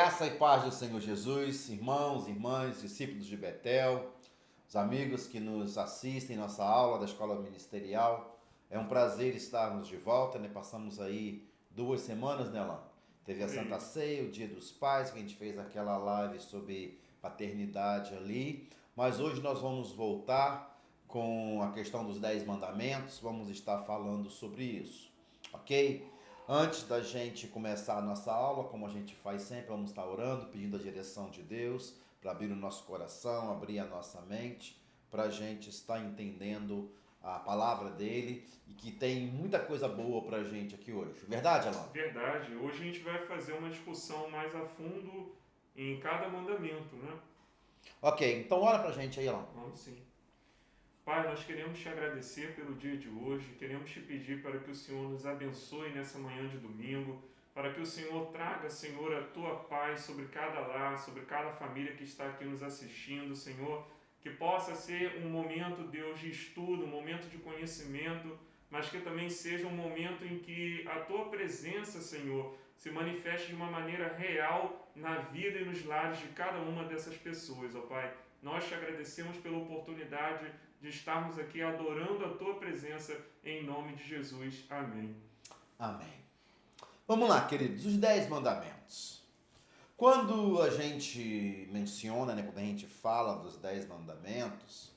Graça e paz do Senhor Jesus, irmãos, irmãs, discípulos de Betel, os amigos que nos assistem em nossa aula da Escola Ministerial. É um prazer estarmos de volta, né? Passamos aí 2 semanas, né, Alain? Teve a Santa Ceia, o Dia dos Pais, que a gente fez aquela live sobre paternidade ali. Mas hoje nós vamos voltar com a questão dos 10 mandamentos, vamos estar falando sobre isso, ok? Antes da gente começar a nossa aula, como a gente faz sempre, vamos estar orando, pedindo a direção de Deus, para abrir o nosso coração, abrir a nossa mente, para a gente estar entendendo a palavra dele e que tem muita coisa boa para a gente aqui hoje. Verdade, Alain? Verdade. Hoje a gente vai fazer uma discussão mais a fundo em cada mandamento, né? Ok, então ora para a gente aí, Alain. Vamos sim. Pai, nós queremos te agradecer pelo dia de hoje, queremos te pedir para que o Senhor nos abençoe nessa manhã de domingo, para que o Senhor traga, Senhor, a tua paz sobre cada lar, sobre cada família que está aqui nos assistindo, Senhor, que possa ser um momento, Deus, de estudo, um momento de conhecimento, mas que também seja um momento em que a tua presença, Senhor, se manifeste de uma maneira real na vida e nos lares de cada uma dessas pessoas, ó Pai. Nós te agradecemos pela oportunidade de estarmos aqui adorando a tua presença em nome de Jesus. Amém. Amém. Vamos lá, queridos, os 10 mandamentos. Quando a gente menciona, né, quando a gente fala dos 10 mandamentos,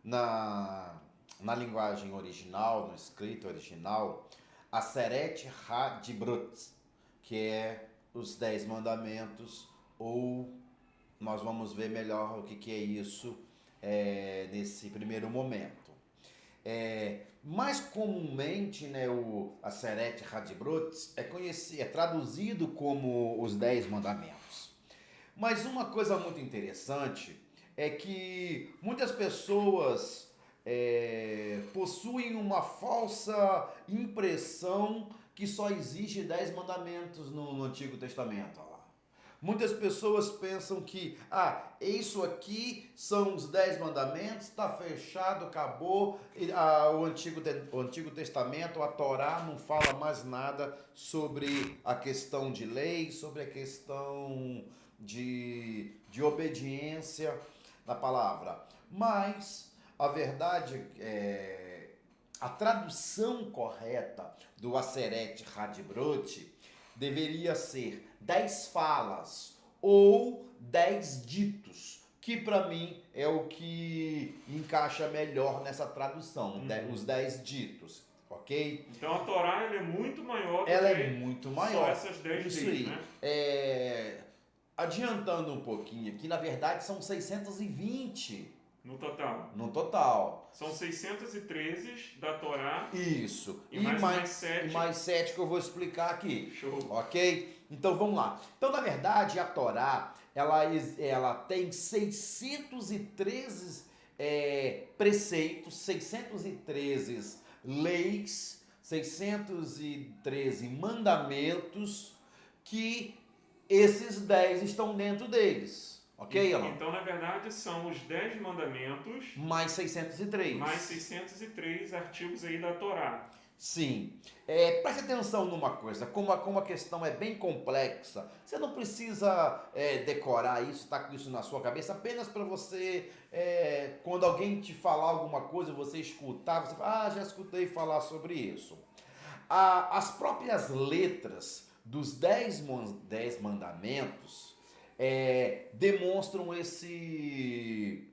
na linguagem original, no escrito original, Aseret HaDibrot, que é os 10 mandamentos, ou nós vamos ver melhor o que é isso nesse primeiro momento. Mais comumente, né, o Aseret HaDibrot é traduzido como os 10 mandamentos. Mas uma coisa muito interessante é que muitas pessoas possuem uma falsa impressão que só existe 10 mandamentos no Antigo Testamento. Muitas pessoas pensam que, isso aqui são os 10 mandamentos, está fechado, acabou, o Antigo Testamento, a Torá, não fala mais nada sobre a questão de lei, sobre a questão de obediência na palavra. Mas a verdade a tradução correta do Aseret HaDibrot deveria ser 10 falas ou 10 ditos, que para mim é o que encaixa melhor nessa tradução, os 10 ditos, ok? Então a Torá ela é muito maior do Ela que é muito maior. só essas 10 Isso leis, aí. né? Adiantando um pouquinho aqui, na verdade são 620 no total. no total. São 613 da Torá. Isso. E mais 7. E mais 7 que eu vou explicar aqui. Show. Ok? Então vamos lá. Então, na verdade, a Torá, ela tem 613 preceitos, 613 leis, 613 mandamentos, que esses 10 estão dentro deles. Ok, Alain? Então, na verdade, são os 10 mandamentos mais 603. Mais 603 artigos aí da Torá. Sim. Preste atenção numa coisa, como a questão é bem complexa, você não precisa decorar isso, tá com isso na sua cabeça, apenas para você, quando alguém te falar alguma coisa, você escutar, você fala, já escutei falar sobre isso. As próprias letras dos 10 mandamentos demonstram esse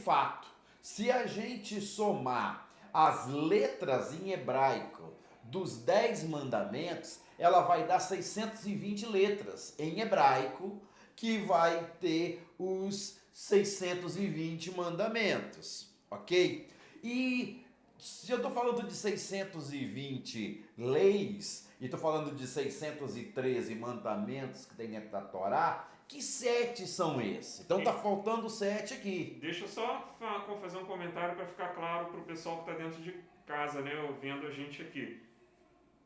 fato. Se a gente somar as letras em hebraico dos 10 mandamentos, ela vai dar 620 letras em hebraico, que vai ter os 620 mandamentos, ok? E se eu estou falando de 620 leis, e estou falando de 613 mandamentos que tem dentro da Torá, que 7 são esses? Então tá faltando 7 aqui. Deixa eu só fazer um comentário para ficar claro para o pessoal que está dentro de casa, né, vendo a gente aqui.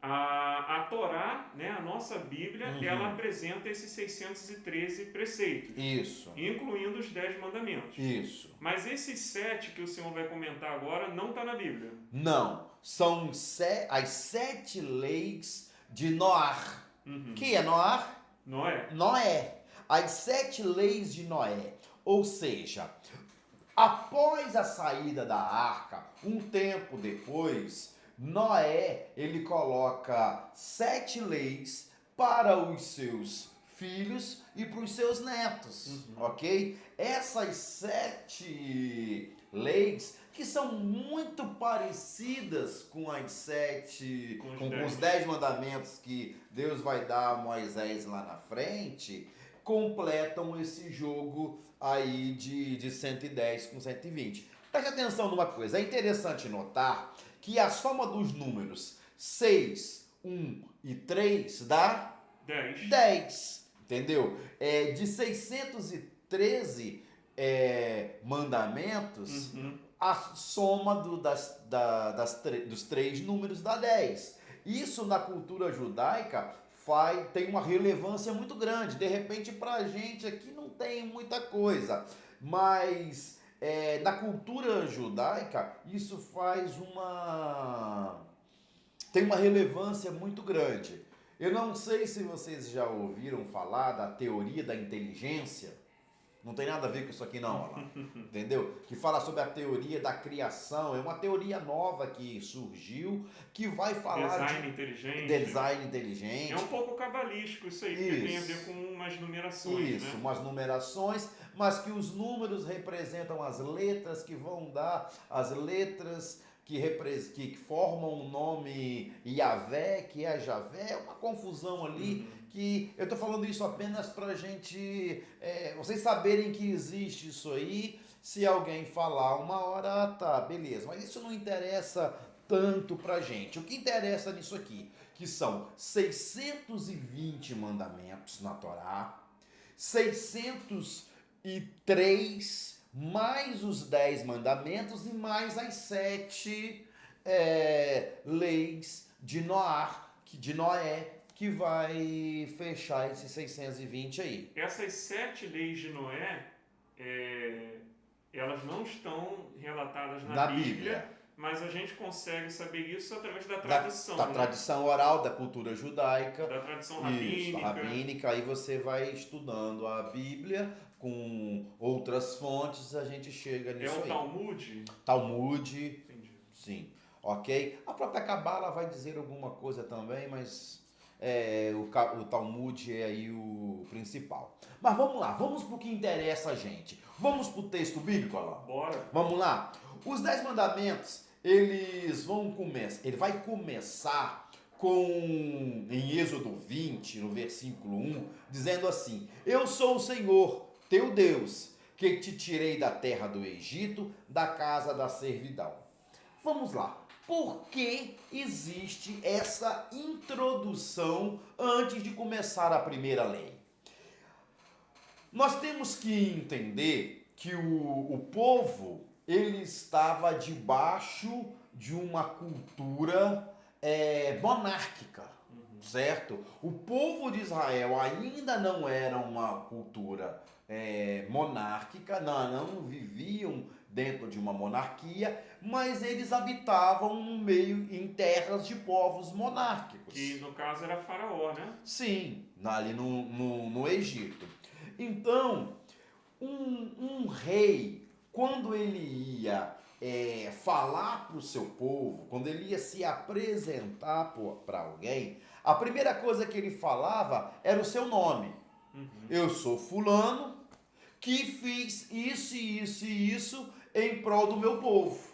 A Torá, né, a nossa Bíblia, ela apresenta esses 613 preceitos. Isso. Incluindo os 10 mandamentos. Isso. Mas esses 7 que o senhor vai comentar agora não está na Bíblia. Não. São as 7 leis de Noar. Que é Noar? Noé. Noé. As 7 leis de Noé. Ou seja, após a saída da arca, um tempo depois, Noé, ele coloca 7 leis para os seus filhos e para os seus netos, ok? Essas 7 leis que são muito parecidas com as 7, com os 10 mandamentos que Deus vai dar a Moisés lá na frente, completam esse jogo aí de 110 com 120. Preste atenção numa coisa, é interessante notar que a soma dos números 6, 1 e 3 dá 10, entendeu? De 613 mandamentos, a soma dos 3 números dá 10. Isso na cultura judaica tem uma relevância muito grande. De repente, para a gente aqui não tem muita coisa, mas na cultura judaica isso tem uma relevância muito grande. Eu não sei se vocês já ouviram falar da teoria da inteligência. Não tem nada a ver com isso aqui não, olha lá. Entendeu? Que fala sobre a teoria da criação. É uma teoria nova que surgiu, que vai falar design inteligente. Design inteligente. É um pouco cabalístico isso aí, porque tem a ver com umas numerações, isso, né? Umas numerações, mas que os números representam as letras que vão dar, as letras que formam o nome Yahvé, que é Javé, é uma confusão ali, que eu estou falando isso apenas para a gente, vocês saberem que existe isso aí. Se alguém falar uma hora, tá, beleza, mas isso não interessa tanto pra gente. O que interessa nisso aqui, que são 620 mandamentos na Torá, 603 mais os 10 mandamentos e mais as 7 leis de Noé, que vai fechar esses 620 aí. Essas 7 leis de Noé, elas não estão relatadas na Bíblia, mas a gente consegue saber isso através da tradição. Da tradição oral, da cultura judaica. Da tradição rabínica. Isso, rabínica. Aí você vai estudando a Bíblia com outras fontes, a gente chega nisso aí. É o Talmud? Talmud. Entendi. Sim, ok? A própria Cabala vai dizer alguma coisa também, mas o Talmud é aí o principal. Mas vamos lá, vamos pro que interessa a gente. Vamos pro texto bíblico, lá. Bora. Vamos lá. Os 10 mandamentos, ele vai começar em Êxodo 20, no versículo 1, dizendo assim: Eu sou o Senhor, teu Deus, que te tirei da terra do Egito, da casa da servidão. Vamos lá. Por que existe essa introdução antes de começar a primeira lei? Nós temos que entender que o povo, ele estava debaixo de uma cultura monárquica, certo? O povo de Israel ainda não era uma cultura monárquica, não viviam dentro de uma monarquia, mas eles habitavam no meio, em terras de povos monárquicos. Que no caso era Faraó, né? Sim, ali no Egito. Então, um rei, quando ele ia falar para o seu povo, quando ele ia se apresentar para alguém, a primeira coisa que ele falava era o seu nome. Eu sou fulano, que fiz isso, isso e isso em prol do meu povo.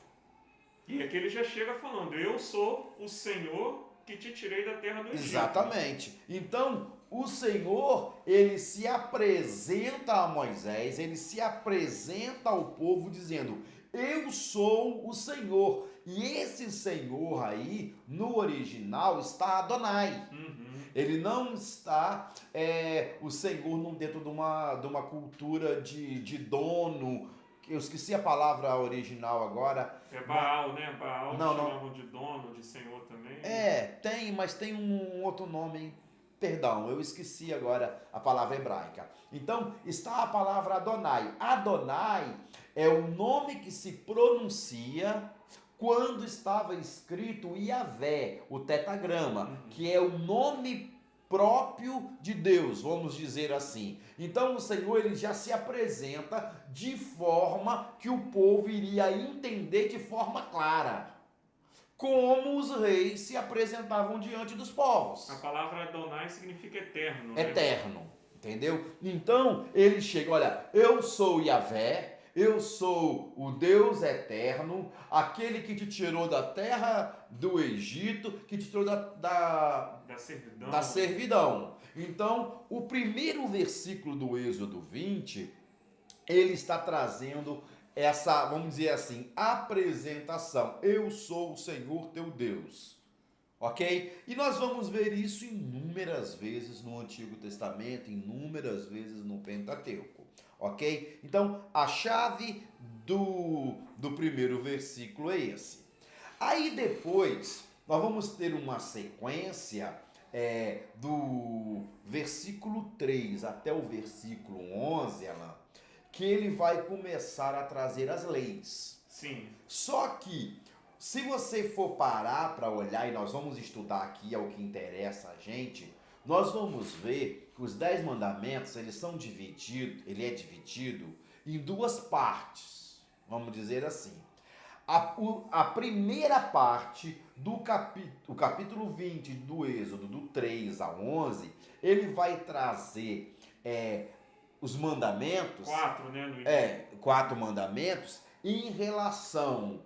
E aqui ele já chega falando: eu sou o Senhor que te tirei da terra do Egito. Exatamente. Então, o Senhor, ele se apresenta a Moisés, ele se apresenta ao povo dizendo: eu sou o Senhor. E esse Senhor aí, no original, está Adonai. Ele não está o Senhor dentro de uma cultura de dono. Eu esqueci a palavra original agora. É Baal, né? Baal não, chamavam de dono, de Senhor também. Tem, mas tem um outro nome, hein? Perdão, eu esqueci agora a palavra hebraica. Então, está a palavra Adonai. Adonai é o nome que se pronuncia quando estava escrito Yahvé, o tetagrama, que é o nome próprio de Deus, vamos dizer assim. Então o Senhor ele já se apresenta de forma que o povo iria entender de forma clara, como os reis se apresentavam diante dos povos. A palavra Adonai significa eterno, né? Eterno, entendeu? Então ele chega, olha, eu sou Yahvé, eu sou o Deus eterno, aquele que te tirou da terra do Egito, que te tirou da servidão. Então, o primeiro versículo do Êxodo 20, ele está trazendo essa, vamos dizer assim, apresentação. Eu sou o Senhor teu Deus. Ok? E nós vamos ver isso inúmeras vezes no Antigo Testamento, inúmeras vezes no Pentateuco. Ok? Então, a chave do primeiro versículo é esse. Aí depois, nós vamos ter uma sequência do versículo 3 até o versículo 11, Alan, que ele vai começar a trazer as leis. Sim. Só que, se você for parar para olhar, e nós vamos estudar aqui, é o que interessa a gente, nós vamos ver que os 10 mandamentos, ele é dividido em duas partes, vamos dizer assim. A primeira parte do capítulo 20 do Êxodo, do 3 a 11, ele vai trazer os mandamentos. 4, né? 4 mandamentos em relação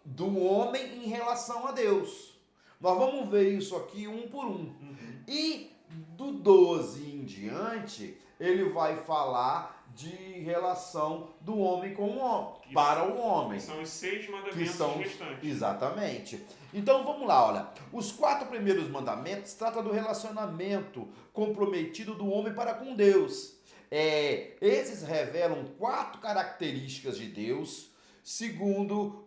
do homem em relação a Deus. Nós vamos ver isso aqui um por um. Uhum. E do 12 em diante, ele vai falar de relação do homem com o homem, para o homem. São os 6 mandamentos restantes. Exatamente. Então vamos lá, olha. Os 4 primeiros mandamentos tratam do relacionamento comprometido do homem para com Deus. Esses revelam 4 características de Deus, segundo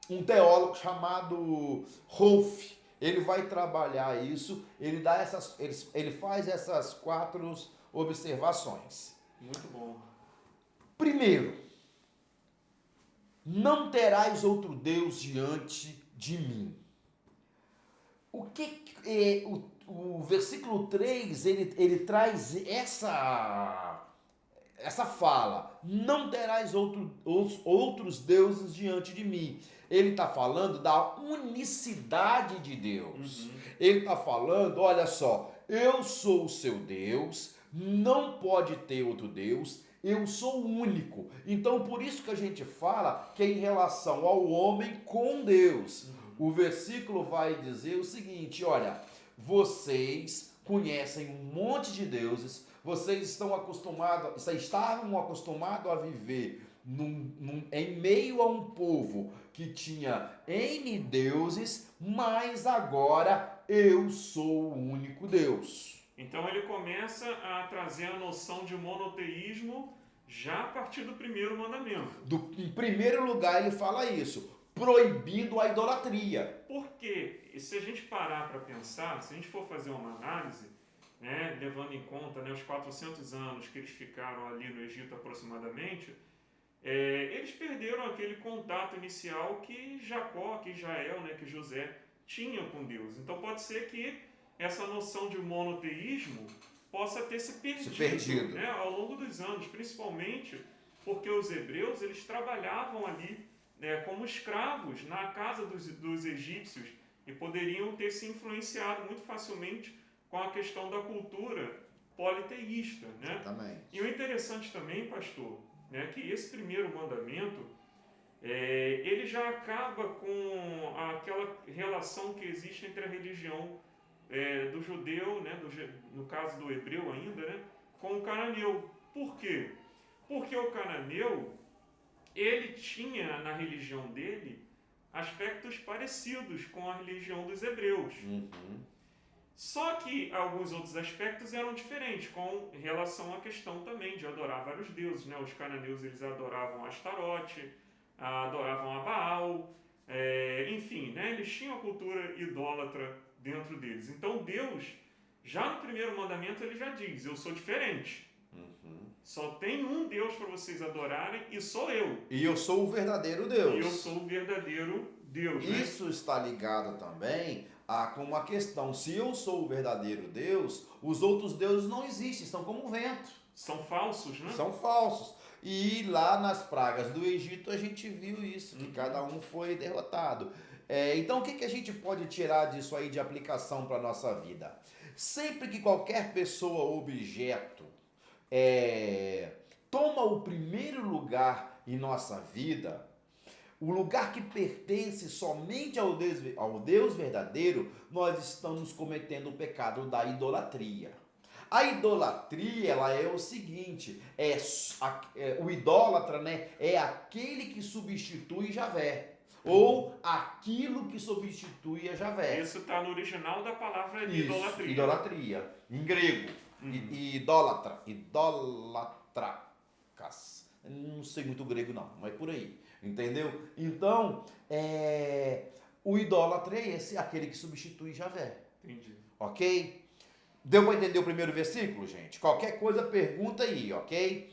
um teólogo chamado Rolf. Ele vai trabalhar isso, ele faz essas 4 observações. Muito bom. Primeiro, não terás outro Deus diante de mim. O versículo 3, ele traz essa fala, não terás outros deuses diante de mim. Ele está falando da unicidade de Deus. Uhum. Ele está falando, olha só, eu sou o seu Deus, não pode ter outro Deus, eu sou único. Então, por isso que a gente fala que é em relação ao homem com Deus. O versículo vai dizer o seguinte, olha, vocês conhecem um monte de deuses, vocês estavam acostumados a viver em meio a um povo que tinha N deuses, mas agora eu sou o único Deus. Então ele começa a trazer a noção de monoteísmo já a partir do primeiro mandamento. Em primeiro lugar ele fala isso, proibindo a idolatria. Por quê? E se a gente parar para pensar, se a gente for fazer uma análise, né, levando em conta, né, os 400 anos que eles ficaram ali no Egito aproximadamente, eles perderam aquele contato inicial que Jacó, que Israel, né, que José tinha com Deus. Então pode ser que essa noção de monoteísmo possa ter se perdido. Né, ao longo dos anos, principalmente porque os hebreus eles trabalhavam ali, né, como escravos na casa dos egípcios e poderiam ter se influenciado muito facilmente com a questão da cultura politeísta. Né? Exatamente. E o interessante também, pastor, né, que esse primeiro mandamento, ele já acaba com aquela relação que existe entre a religião do judeu, né, no caso do hebreu ainda, né, com o cananeu. Por quê? Porque o cananeu, ele tinha na religião dele aspectos parecidos com a religião dos hebreus. Uhum. Só que alguns outros aspectos eram diferentes, com relação à questão também de adorar vários deuses. Né? Os cananeus eles adoravam Astarote, adoravam a Baal, enfim, né? Eles tinham a cultura idólatra dentro deles. Então Deus, já no primeiro mandamento, ele já diz, eu sou diferente. Uhum. Só tem um Deus para vocês adorarem e sou eu. E eu sou o verdadeiro Deus. E eu sou o verdadeiro Deus. Isso, né? Está ligado também como a questão, se eu sou o verdadeiro Deus, os outros deuses não existem, são como o vento. São falsos, né? São falsos. E lá nas pragas do Egito a gente viu isso, que cada um foi derrotado. Então o que a gente pode tirar disso aí de aplicação para a nossa vida? Sempre que qualquer pessoa ou objeto toma o primeiro lugar em nossa vida, o lugar que pertence somente ao Deus verdadeiro, nós estamos cometendo o pecado da idolatria. A idolatria, ela é o seguinte, o idólatra, né, é aquele que substitui Javé, ou aquilo que substitui a Javé. Isso está no original da palavra idolatria. Idolatria, em grego, idólatra, idolatracas. Não sei muito grego não, mas é por aí, entendeu? Então, o idólatra é esse, aquele que substitui Javé. Entendi. Ok? Deu para entender o primeiro versículo, gente? Qualquer coisa, pergunta aí, ok?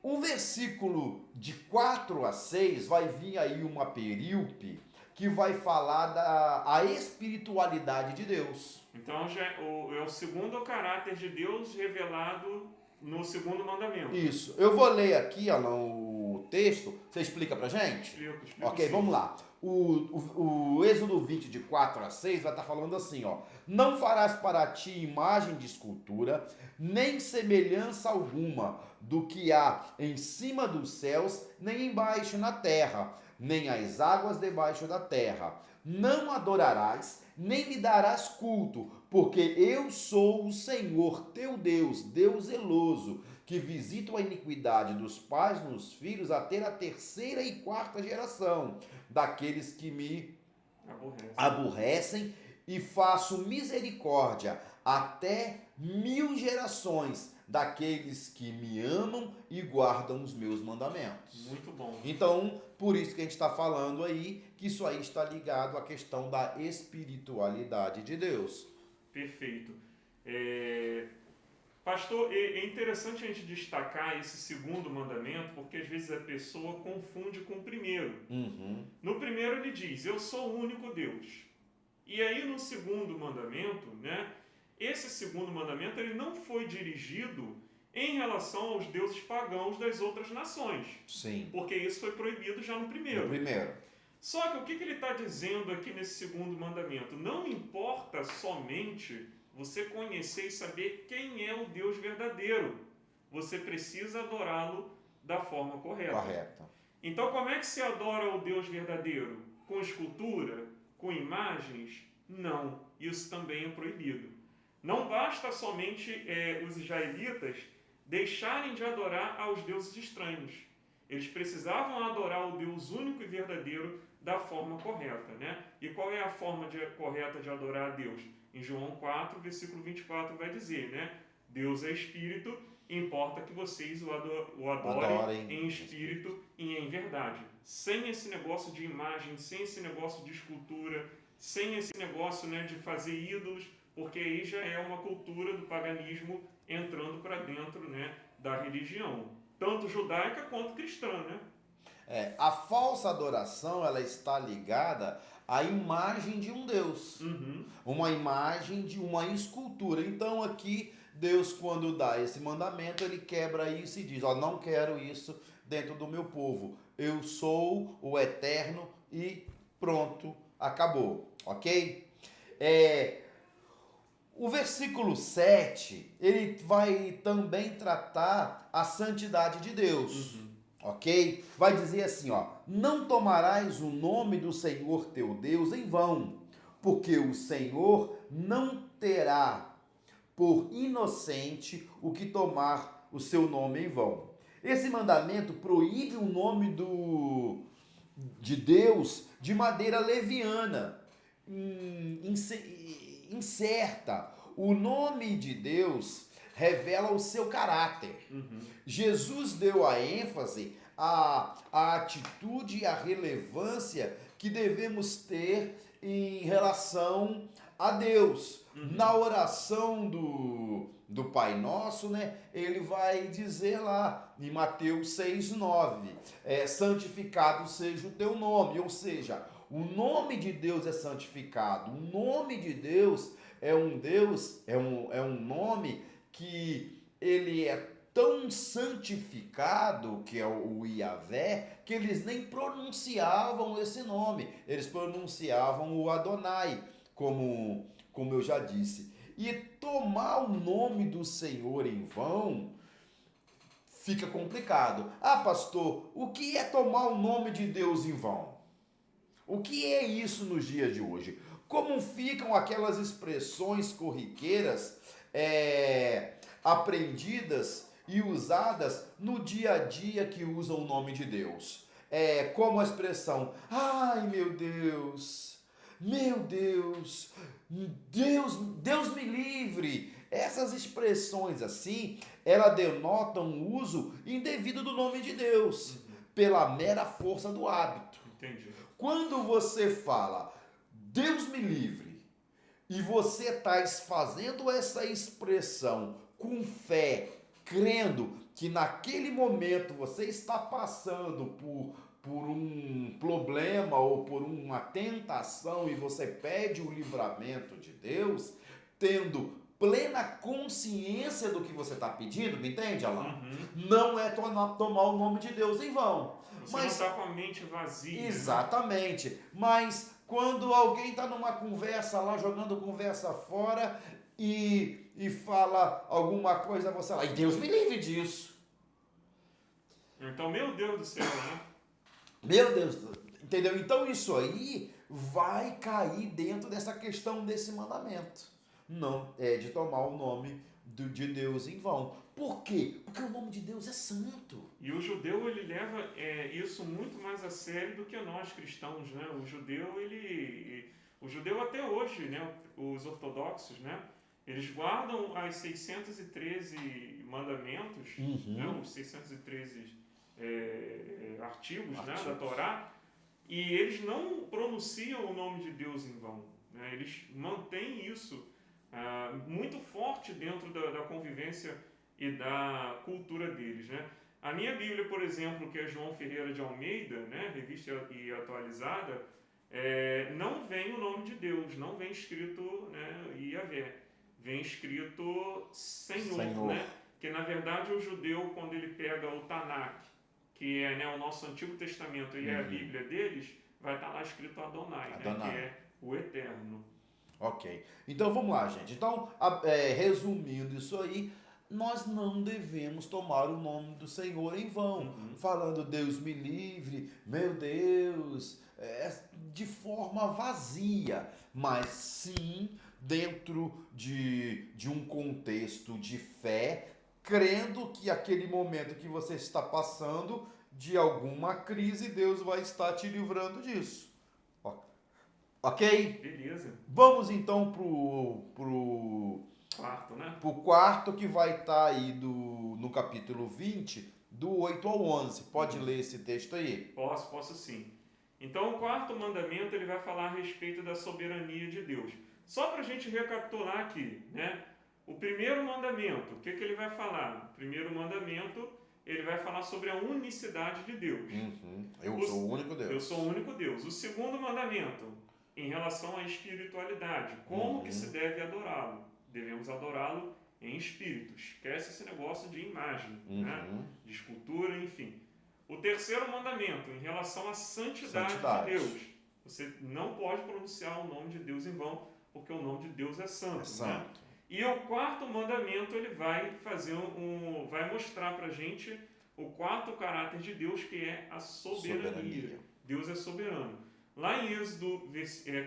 O versículo de 4 a 6 vai vir aí uma períope que vai falar da espiritualidade de Deus. Então é o segundo caráter de Deus revelado no segundo mandamento. Isso. Eu vou ler aqui, Alan, o texto. Você explica pra gente? Explico Ok, sim. vamos lá. O Êxodo 20, de 4 a 6, vai estar falando assim, ó. Não farás para ti imagem de escultura, nem semelhança alguma do que há em cima dos céus, nem embaixo na terra, nem as águas debaixo da terra. Não adorarás, nem lhe darás culto, porque eu sou o Senhor teu Deus, Deus zeloso, que visito a iniquidade dos pais nos filhos até a terceira e quarta geração daqueles que me aborrecem, e faço misericórdia até 1000 gerações daqueles que me amam e guardam os meus mandamentos. Muito bom. Então, por isso que a gente está falando aí, que isso aí está ligado à questão da espiritualidade de Deus. Perfeito. Pastor, é interessante a gente destacar esse segundo mandamento, porque às vezes a pessoa confunde com o primeiro. No primeiro ele diz, eu sou o único Deus. E aí no segundo mandamento, né, esse segundo mandamento ele não foi dirigido em relação aos deuses pagãos das outras nações. Sim. Porque isso foi proibido já no primeiro. No primeiro. Só que o que ele está dizendo aqui nesse segundo mandamento? Não importa somente você conhecer e saber quem é o Deus verdadeiro. Você precisa adorá-lo da forma correta. Correta. Então, como é que se adora o Deus verdadeiro? Com escultura? Com imagens? Não. Isso também é proibido. Não basta somente os israelitas deixarem de adorar aos deuses estranhos. Eles precisavam adorar o Deus único e verdadeiro da forma correta, né? E qual é a forma correta de adorar a Deus? Em João 4, versículo 24 vai dizer, né? Deus é espírito, importa que vocês o adorem em espírito e em verdade. Sem esse negócio de imagem, sem esse negócio de escultura, sem esse negócio, né, de fazer ídolos, porque aí já é uma cultura do paganismo entrando para dentro, né, da religião, tanto judaica quanto cristã, né? A falsa adoração, ela está ligada à imagem de um Deus, uma imagem de uma escultura. Então aqui Deus, quando dá esse mandamento, ele quebra isso e diz, não quero isso dentro do meu povo. Eu sou o eterno e pronto, acabou, ok? O versículo 7, ele vai também tratar a santidade de Deus. Ok? Vai dizer assim, não tomarás o nome do Senhor teu Deus em vão, porque o Senhor não terá por inocente o que tomar o seu nome em vão. Esse mandamento proíbe o nome de Deus de maneira leviana, incerta. O nome de Deus revela o seu caráter. Jesus deu a ênfase à atitude e à relevância que devemos ter em relação a Deus. Na oração do Pai Nosso, né, ele vai dizer lá em Mateus 6:9, santificado seja o teu nome, ou seja, O nome de Deus é santificado. O nome de Deus é um nome que ele é tão santificado, que é o Iavé, que eles nem pronunciavam esse nome. Eles pronunciavam o Adonai, como eu já disse. E tomar o nome do Senhor em vão fica complicado. Ah, pastor, o que é tomar o nome de Deus em vão? O que é isso nos dias de hoje? Como ficam aquelas expressões corriqueiras aprendidas e usadas no dia a dia que usam o nome de Deus? Como a expressão, ai meu Deus, Deus me livre. Essas expressões assim, elas denotam o uso indevido do nome de Deus, pela mera força do hábito. Entendi. Quando você fala, Deus me livre, e você está fazendo essa expressão com fé, crendo que naquele momento você está passando por um problema ou por uma tentação e você pede o livramento de Deus, tendo plena consciência do que você está pedindo, me entende, Alain? Não é tomar o nome de Deus em vão. Você não está com a mente vazia. Exatamente. Né? Mas quando alguém está numa conversa lá, jogando conversa fora e fala alguma coisa, você lá, e Deus me livre disso. Então, meu Deus do céu, né? Meu Deus, entendeu? Então isso aí vai cair dentro dessa questão desse mandamento. Não é de tomar o nome de Deus em vão. Por quê? Porque o nome de Deus é santo. E o judeu, ele leva isso muito mais a sério do que nós cristãos, né? O judeu até hoje, né? Os ortodoxos, né? Eles guardam as 613 mandamentos, né? Os 613 artigos, né? Da Torá, e eles não pronunciam o nome de Deus em vão, né? Eles mantêm isso muito forte dentro da convivência e da cultura deles, né? A minha Bíblia, por exemplo, que é João Ferreira de Almeida, né, revista e atualizada, não vem o nome de Deus, não vem escrito, né, Iavé, vem escrito Senhor, né? Que na verdade o judeu, quando ele pega o Tanakh, que é, né, o nosso Antigo Testamento e é a Bíblia deles, vai estar lá escrito Adonai, né, que é o Eterno. Ok. Então vamos lá, gente. Então, resumindo isso aí, nós não devemos tomar o nome do Senhor em vão, falando Deus me livre, meu Deus, de forma vazia, mas sim dentro de um contexto de fé, crendo que aquele momento que você está passando de alguma crise, Deus vai estar te livrando disso. Ok? Beleza. Vamos então pro quarto, né? Pro quarto, que vai estar aí no capítulo 20, do 8 ao 11. Pode ler esse texto aí? Posso sim. Então o quarto mandamento ele vai falar a respeito da soberania de Deus. Só para a gente recapitular aqui, né? O primeiro mandamento, o que ele vai falar? O primeiro mandamento, ele vai falar sobre a unicidade de Deus. Eu sou o único Deus. Eu sou o único Deus. O segundo mandamento, em relação à espiritualidade, como que se deve adorá-lo? Devemos adorá-lo em espírito. Esquece esse negócio de imagem, né? De escultura, enfim. O terceiro mandamento, em relação à santidade de Deus. Você não pode pronunciar o nome de Deus em vão, porque o nome de Deus é santo. É santo. Né? E o quarto mandamento, ele vai vai mostrar pra gente o quarto caráter de Deus, que é a soberania. Deus é soberano. Lá em Êxodo,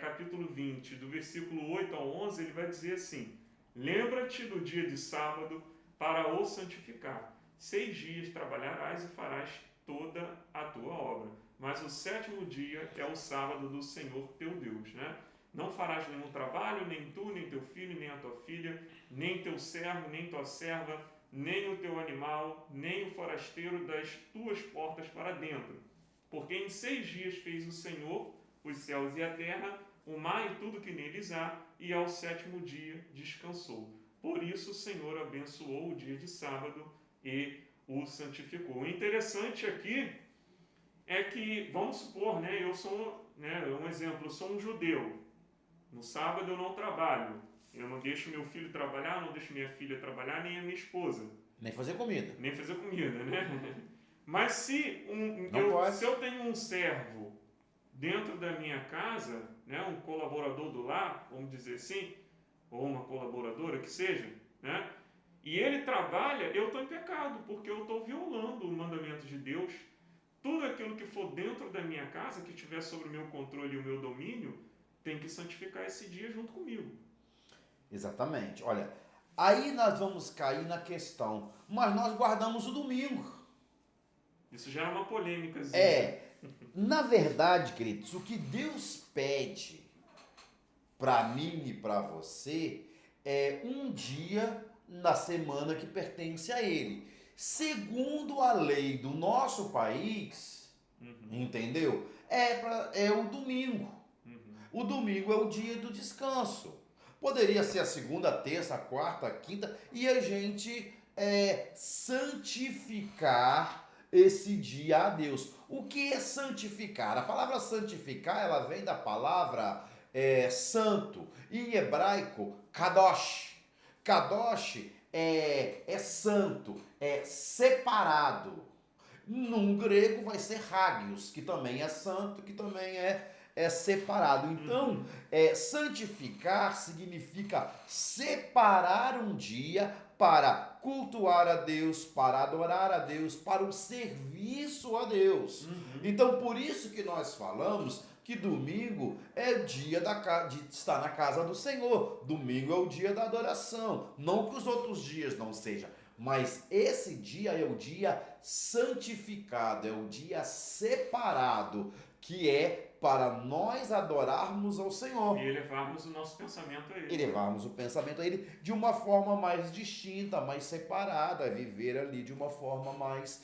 capítulo 20, do versículo 8 ao 11, ele vai dizer assim: lembra-te do dia de sábado para o santificar. 6 dias trabalharás e farás toda a tua obra. Mas o sétimo dia é o sábado do Senhor teu Deus, né? Não farás nenhum trabalho, nem tu, nem teu filho, nem a tua filha, nem teu servo, nem tua serva, nem o teu animal, nem o forasteiro das tuas portas para dentro. Porque em 6 dias fez o Senhor os céus e a terra, o mar e tudo que neles há, e ao sétimo dia descansou. Por isso o Senhor abençoou o dia de sábado e o santificou. O interessante aqui é que, vamos supor, né, eu sou né, um exemplo, eu sou um judeu, no sábado eu não trabalho, eu não deixo meu filho trabalhar, não deixo minha filha trabalhar, nem a minha esposa. Nem fazer comida. Nem fazer comida, né? Mas se Não eu tenho um servo dentro da minha casa, né, um colaborador do lar, vamos dizer assim, ou uma colaboradora que seja, né, e ele trabalha, eu estou em pecado, porque eu estou violando o mandamento de Deus. Tudo aquilo que for dentro da minha casa, que estiver sob o meu controle e o meu domínio, tem que santificar esse dia junto comigo. Exatamente. Olha, aí nós vamos cair na questão, mas nós guardamos o domingo. Isso já é uma polêmica. Na verdade, queridos, o que Deus pede para mim e para você é um dia na semana que pertence a Ele. Segundo a lei do nosso país, entendeu? É o domingo. O domingo é o dia do descanso. Poderia ser a segunda, a terça, a quarta, a quinta, e a gente santificar esse dia a Deus. O que é santificar? A palavra santificar, ela vem da palavra santo. Em hebraico, kadosh. Kadosh é santo, é separado. Num grego vai ser hagios, que também é santo, que também é separado. Então, santificar significa separar um dia para cultuar a Deus, para adorar a Deus, para o serviço a Deus. Então, por isso que nós falamos que domingo é o dia de estar na casa do Senhor. Domingo é o dia da adoração. Não que os outros dias não sejam, mas esse dia é o dia santificado, é o dia separado, que é para nós adorarmos ao Senhor. E elevarmos o nosso pensamento a Ele. Elevarmos o pensamento a Ele de uma forma mais distinta, mais separada, viver ali de uma forma mais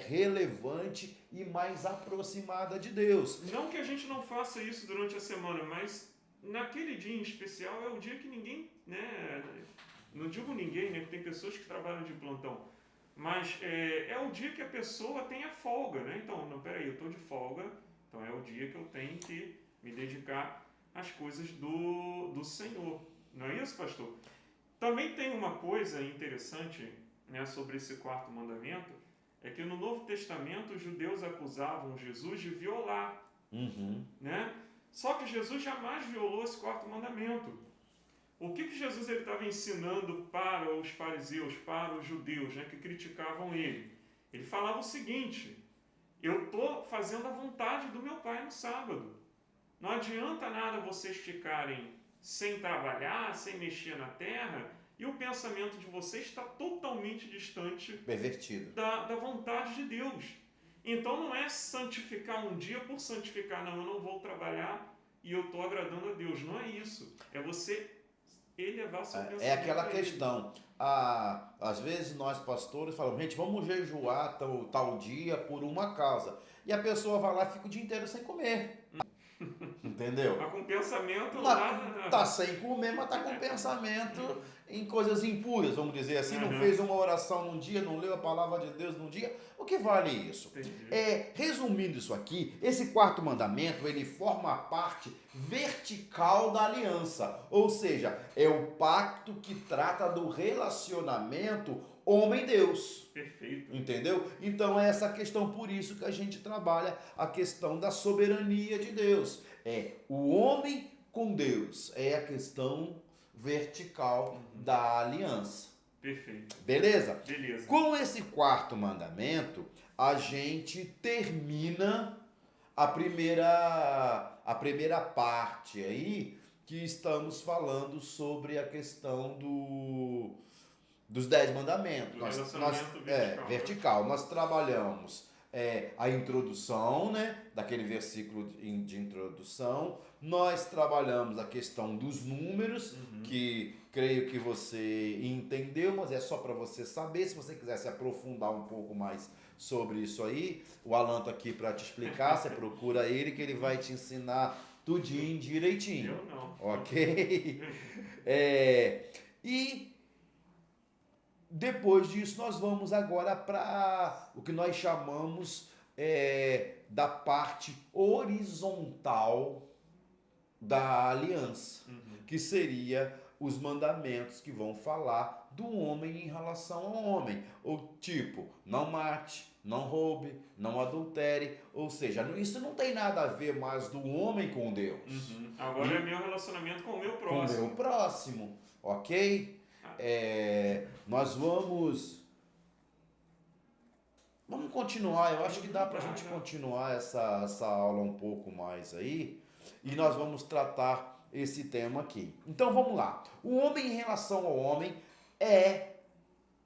relevante e mais aproximada de Deus. Não que a gente não faça isso durante a semana, mas naquele dia em especial é o dia que ninguém, né? Não digo ninguém, né? Porque tem pessoas que trabalham de plantão. Mas é o dia que a pessoa tem a folga, né? Então, não, peraí, eu estou de folga, então é o dia que eu tenho que me dedicar às coisas do Senhor. Não é isso, pastor? Também tem uma coisa interessante, né, sobre esse quarto mandamento, é que no Novo Testamento os judeus acusavam Jesus de violar, né? Só que Jesus jamais violou esse quarto mandamento. O que Jesus estava ensinando para os fariseus, para os judeus, né, que criticavam ele? Ele falava o seguinte: eu estou fazendo a vontade do meu Pai no sábado. Não adianta nada vocês ficarem sem trabalhar, sem mexer na terra, e o pensamento de vocês está totalmente distante, pervertido, da vontade de Deus. Então não é santificar um dia por santificar, não, eu não vou trabalhar e eu estou agradando a Deus. Não é isso. É você elevar seu pensamento. É aquela questão. Às vezes nós pastores falamos, gente, vamos jejuar tal dia por uma causa. E a pessoa vai lá e fica o dia inteiro sem comer. Entendeu? Mas com pensamento lá... Tá sem comer, mas tá com pensamento em coisas impuras, vamos dizer assim. Não fez uma oração num dia, não leu a palavra de Deus num dia. O que vale isso? Resumindo isso aqui, esse quarto mandamento, ele forma parte vertical da aliança. Ou seja, é o pacto que trata do relacionamento homem-Deus. Perfeito. Entendeu? Então é essa questão, por isso que a gente trabalha a questão da soberania de Deus. É o homem com Deus. É a questão vertical da aliança. Perfeito. Beleza? Beleza. Com esse quarto mandamento, a gente termina a primeira parte aí, que estamos falando sobre a questão dos 10 mandamentos. Vertical. Nós trabalhamos a introdução, né, daquele versículo de introdução. Nós trabalhamos a questão dos números, que creio que você entendeu, mas é só para você saber. Se você quiser se aprofundar um pouco mais sobre isso aí, o Alan tá aqui para te explicar. Você procura ele, que ele vai te ensinar tudinho direitinho. Eu não. Ok? E depois disso nós vamos agora para o que nós chamamos da parte horizontal da aliança, que seria os mandamentos que vão falar do homem em relação ao homem. Ou tipo, não mate, não roube, não adultere. Ou seja, isso não tem nada a ver mais do homem com Deus. Agora é meu relacionamento com o meu Com o próximo. meu próximo, ok? Nós vamos continuar. Eu acho que dá pra gente continuar essa aula um pouco mais aí. E nós vamos tratar esse tema aqui. Então vamos lá. O homem em relação ao homem é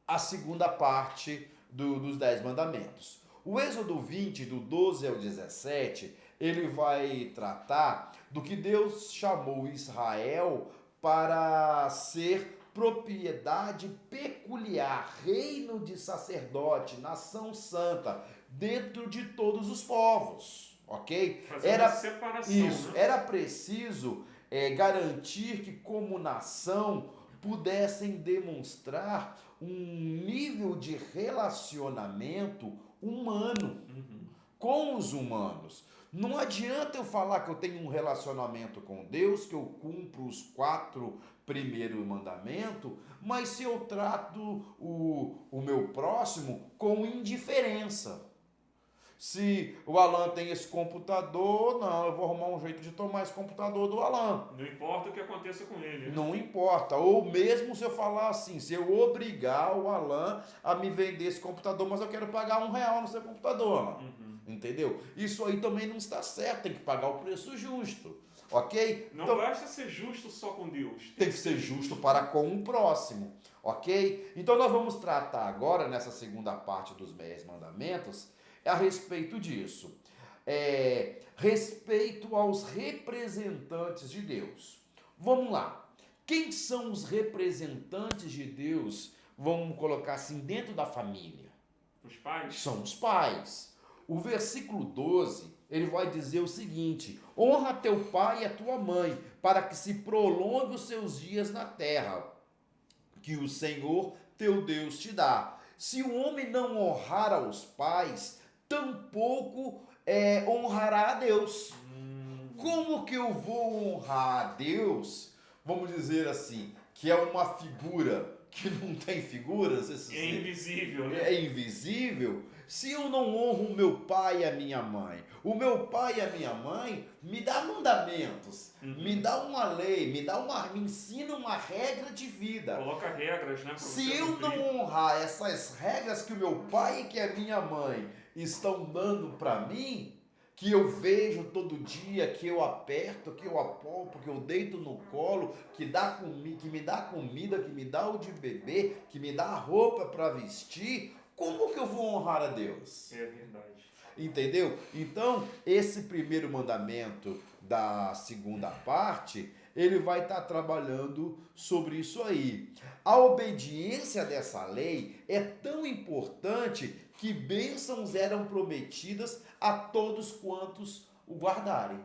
a segunda parte dos 10 mandamentos. O Êxodo 20, do 12 ao 17, ele vai tratar do que Deus chamou Israel para ser propriedade peculiar, reino de sacerdote, nação santa, dentro de todos os povos, ok? Era separação, isso, né? era preciso garantir que como nação pudessem demonstrar um nível de relacionamento humano com os humanos. Não adianta eu falar que eu tenho um relacionamento com Deus, que eu cumpro os 4 primeiros mandamentos, mas se eu trato o meu próximo com indiferença. Se o Alan tem esse computador, não, eu vou arrumar um jeito de tomar esse computador do Alan. Não importa o que aconteça com ele. Né? Não importa. Ou mesmo se eu falar assim, se eu obrigar o Alan a me vender esse computador, mas eu quero pagar R$1 no seu computador, Alan. Entendeu? Isso aí também não está certo, tem que pagar o preço justo. Ok? Não então, basta ser justo só com Deus. Tem que ser justo para com o próximo. Ok? Então nós vamos tratar agora, nessa segunda parte dos 10 mandamentos, a respeito disso. Respeito aos representantes de Deus. Vamos lá. Quem são os representantes de Deus? Vamos colocar assim, dentro da família. Os pais? São os pais. O versículo 12, ele vai dizer o seguinte: honra teu pai e a tua mãe, para que se prolongue os seus dias na terra, que o Senhor teu Deus te dá. Se o homem não honrar aos pais, tampouco honrará a Deus. Como que eu vou honrar a Deus? Vamos dizer assim, que é uma figura que não tem figuras. É invisível, né? É invisível. Se eu não honro o meu pai e a minha mãe, o meu pai e a minha mãe me dá mandamentos, me dá uma lei, me ensina uma regra de vida. Coloca regras, né? Se eu não honrar essas regras que o meu pai e que a minha mãe estão dando para mim, que eu vejo todo dia, que eu aperto, que eu apalpo, que eu deito no colo, que me dá comida, que me dá o de beber, que me dá roupa para vestir, como que eu vou honrar a Deus? É verdade. Entendeu? Então, esse primeiro mandamento da segunda parte, ele vai estar trabalhando sobre isso aí. A obediência dessa lei é tão importante que bênçãos eram prometidas a todos quantos o guardarem.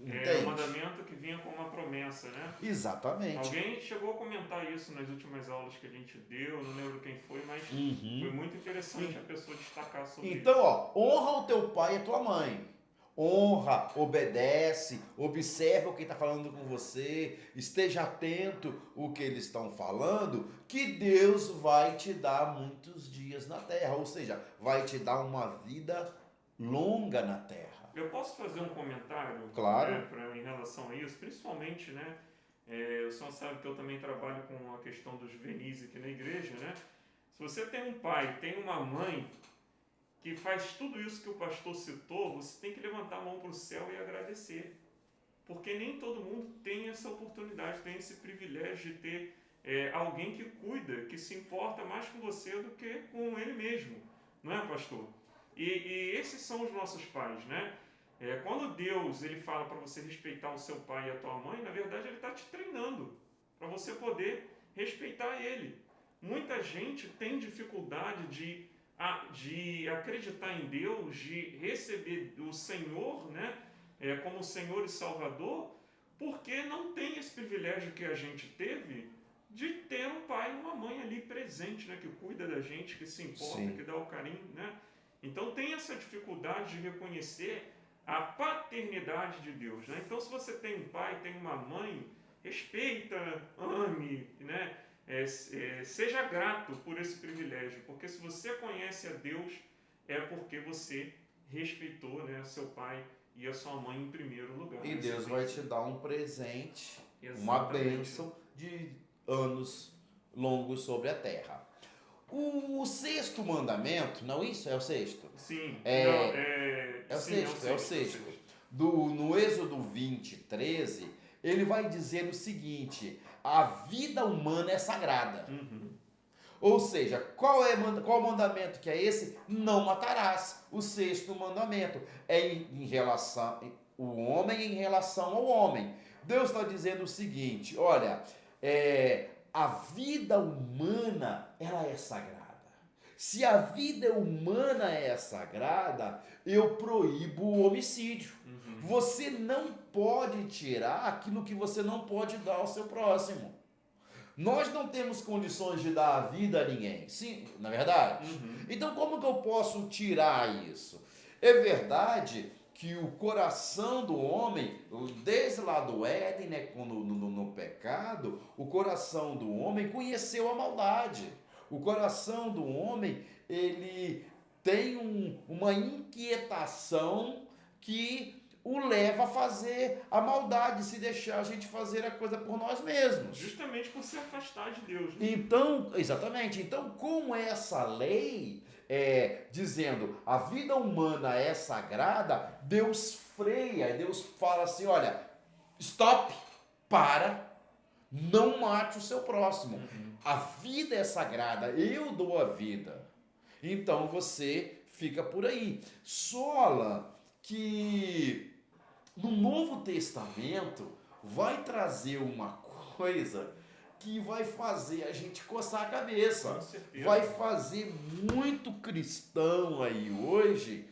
É um mandamento que vinha com uma promessa, né? Exatamente. Alguém chegou a comentar isso nas últimas aulas que a gente deu, não lembro quem foi, mas foi muito interessante a pessoa destacar sobre isso. Então, honra o teu pai e a tua mãe. Honra, obedece, observa o que está falando com você, esteja atento o que eles estão falando, que Deus vai te dar muitos dias na terra, ou seja, vai te dar uma vida longa na terra. Eu posso fazer um comentário? Claro. Em relação a isso, principalmente, né? O senhor sabe que eu também trabalho com a questão dos juvenis aqui na igreja, né? Se você tem um pai, tem uma mãe que faz tudo isso que o pastor citou, você tem que levantar a mão para o céu e agradecer. Porque nem todo mundo tem essa oportunidade, tem esse privilégio de ter alguém que cuida, que se importa mais com você do que com ele mesmo. Não é, pastor? E esses são os nossos pais, né? Quando Deus ele fala para você respeitar o seu pai e a tua mãe, na verdade ele está te treinando para você poder respeitar ele. Muita gente tem dificuldade de acreditar em Deus, de receber o Senhor, né, como Senhor e Salvador, porque não tem esse privilégio que a gente teve de ter um pai e uma mãe ali presente, né, que cuida da gente, que se importa, que dá o carinho, né? Então tem essa dificuldade de reconhecer a paternidade de Deus, né? Então se você tem um pai, tem uma mãe, respeita, ame, né? Seja grato por esse privilégio, porque se você conhece a Deus, é porque você respeitou, né, seu pai e a sua mãe em primeiro lugar. E Deus vai te dar um presente, uma Exatamente. bênção de anos longos sobre a terra. O sexto mandamento, não isso? É o sexto? Sim, É o sexto, é o sexto. No Êxodo 20, 13, ele vai dizer o seguinte: a vida humana é sagrada. Uhum. Ou seja, qual o mandamento que é esse? Não matarás. O sexto mandamento é em relação o homem em relação ao homem. Deus está dizendo o seguinte: olha, a vida humana ela é sagrada. Se a vida humana é sagrada, eu proíbo o homicídio. Uhum. Você não pode tirar aquilo que você não pode dar ao seu próximo. Nós não temos condições de dar a vida a ninguém, sim, na verdade? Uhum. Então como que eu posso tirar isso? É verdade que o coração do homem, desde lá do Éden, né, no pecado, o coração do homem conheceu a maldade. O coração do homem, ele tem uma inquietação que o leva a fazer a maldade, se deixar a gente fazer a coisa por nós mesmos. Justamente por se afastar de Deus. Né? Então, exatamente. Então, com essa lei dizendo a vida humana é sagrada, Deus freia, Deus fala assim: olha, stop, para, não mate o seu próximo. Uhum. A vida é sagrada, eu dou a vida. Então você fica por aí. Sola que no Novo Testamento vai trazer uma coisa que vai fazer a gente coçar a cabeça. Com certeza. Vai fazer muito cristão aí hoje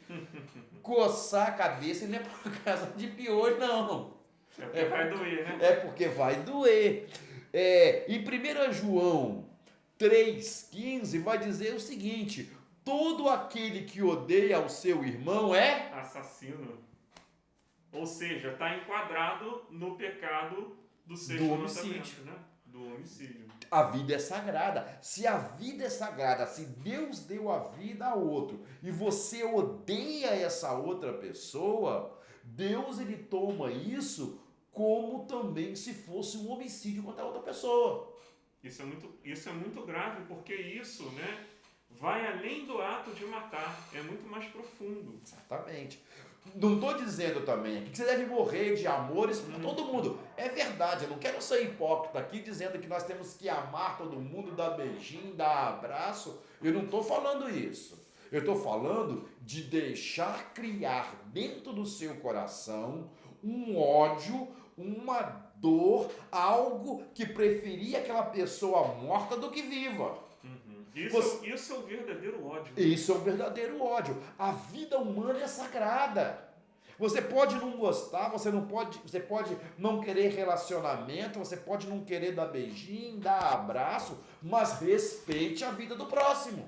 coçar a cabeça, e não é por causa de piolho, não. É porque vai doer, né? É porque vai doer. Em 1 João 3,15 vai dizer o seguinte: todo aquele que odeia o seu irmão é assassino. Ou seja, está enquadrado no pecado do sexto mandamento, né? Do homicídio. A vida é sagrada. Se a vida é sagrada, se Deus deu a vida a outro e você odeia essa outra pessoa, Deus ele toma isso como também se fosse um homicídio contra a outra pessoa. Isso é muito grave, porque isso, né, vai além do ato de matar, é muito mais profundo. Exatamente. Não estou dizendo também aqui que você deve morrer de amores por todo mundo. É verdade, eu não quero ser hipócrita aqui dizendo que nós temos que amar todo mundo, dar beijinho, dar abraço. Eu não estou falando isso. Eu estou falando de deixar criar dentro do seu coração um ódio, uma dor, algo que preferia aquela pessoa morta do que viva. Uhum. Isso é o verdadeiro ódio. Isso é o verdadeiro ódio. A vida humana é sagrada. Você pode não gostar, você pode não querer relacionamento, você pode não querer dar beijinho, dar abraço, mas respeite a vida do próximo.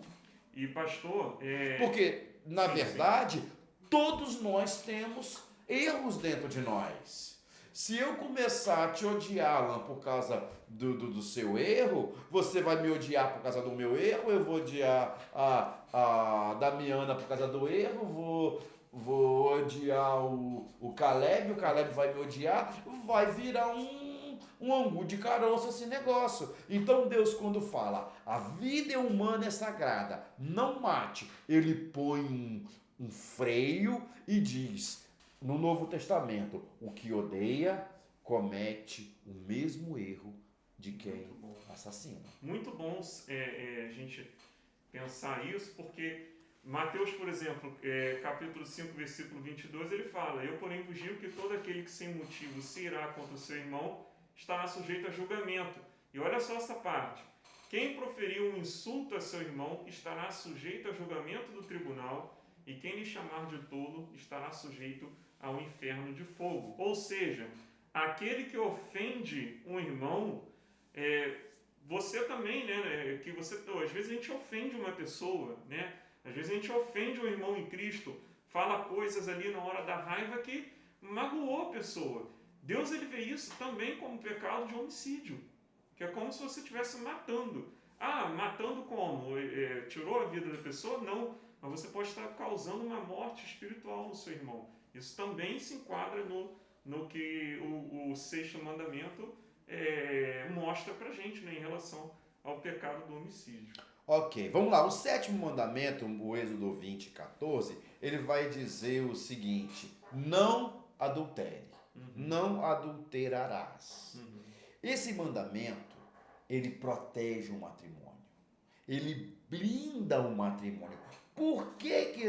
E pastor, porque na verdade todos nós temos erros dentro de nós. Se eu começar a te odiar, Alan, por causa do seu erro, você vai me odiar por causa do meu erro, eu vou odiar a Damiana por causa do erro, vou odiar o Caleb vai me odiar, vai virar um angu de caroço esse negócio. Então Deus, quando fala, a vida humana é sagrada, não mate, ele põe um freio e diz, no Novo Testamento, o que odeia comete o mesmo erro de quem assassina. Muito bom a gente pensar isso, porque Mateus, por exemplo, capítulo 5, versículo 22, ele fala: eu, porém, vos digo que todo aquele que sem motivo se irá contra o seu irmão estará sujeito a julgamento. E olha só essa parte: quem proferir um insulto a seu irmão estará sujeito a julgamento do tribunal, e quem lhe chamar de tolo estará sujeito ao inferno de fogo. Ou seja, aquele que ofende um irmão, você também, né? Que você, às vezes a gente ofende uma pessoa, né? Às vezes a gente ofende o irmão em Cristo, fala coisas ali na hora da raiva que magoou a pessoa. Deus ele vê isso também como pecado de homicídio, que é como se você estivesse matando. Ah, matando como? Tirou a vida da pessoa? Não, mas você pode estar causando uma morte espiritual no seu irmão. Isso também se enquadra no que o sexto mandamento mostra pra gente, né, em relação ao pecado do homicídio. Ok, vamos lá. O sétimo mandamento, o Êxodo 20:14, ele vai dizer o seguinte: não adultere, não adulterarás. Esse mandamento, ele protege o matrimônio, ele blinda o matrimônio. Por que que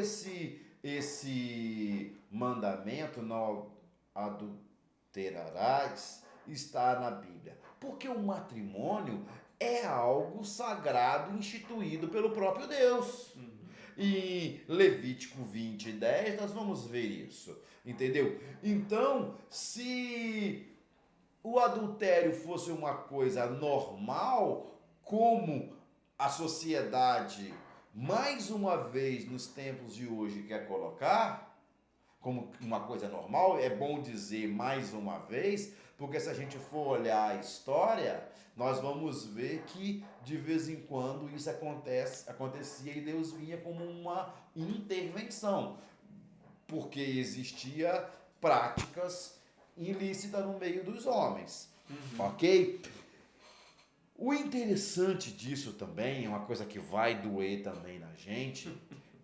esse mandamento, não adulterarás, está na Bíblia? Porque o matrimônio é algo sagrado instituído pelo próprio Deus. Em Levítico 20:10 nós vamos ver isso, entendeu? Então, se o adultério fosse uma coisa normal, como a sociedade, mais uma vez nos tempos de hoje, quer colocar, como uma coisa normal, é bom dizer mais uma vez, porque se a gente for olhar a história, nós vamos ver que de vez em quando isso acontecia e Deus vinha como uma intervenção, porque existia práticas ilícitas no meio dos homens, ok? O interessante disso também, uma coisa que vai doer também na gente,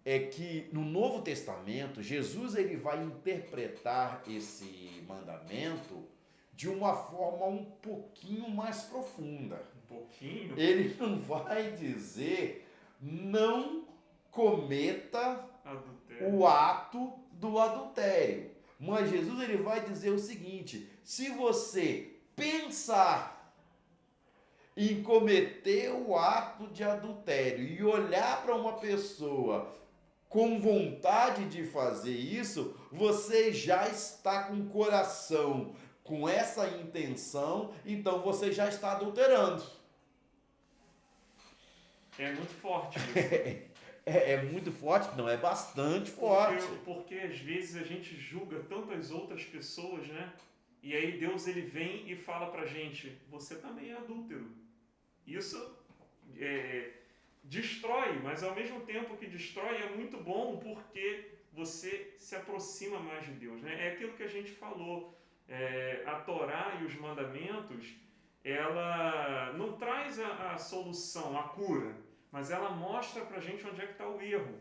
é que no Novo Testamento, Jesus ele vai interpretar esse mandamento de uma forma um pouquinho mais profunda. Um pouquinho? Ele não vai dizer não cometa o ato do adultério. Mas Jesus ele vai dizer o seguinte: se você pensar em cometer o ato de adultério e olhar para uma pessoa com vontade de fazer isso, você já está com o coração com essa intenção, então você já está adulterando. É muito forte isso. É muito forte? Não, é bastante forte. Porque às vezes a gente julga tantas outras pessoas, né? E aí Deus ele vem e fala pra gente, você também é adúltero. Isso destrói, mas ao mesmo tempo que destrói é muito bom porque você se aproxima mais de Deus, né? É aquilo que a gente falou, a Torá e os mandamentos, ela não traz a solução, a cura, mas ela mostra pra gente onde é que está o erro.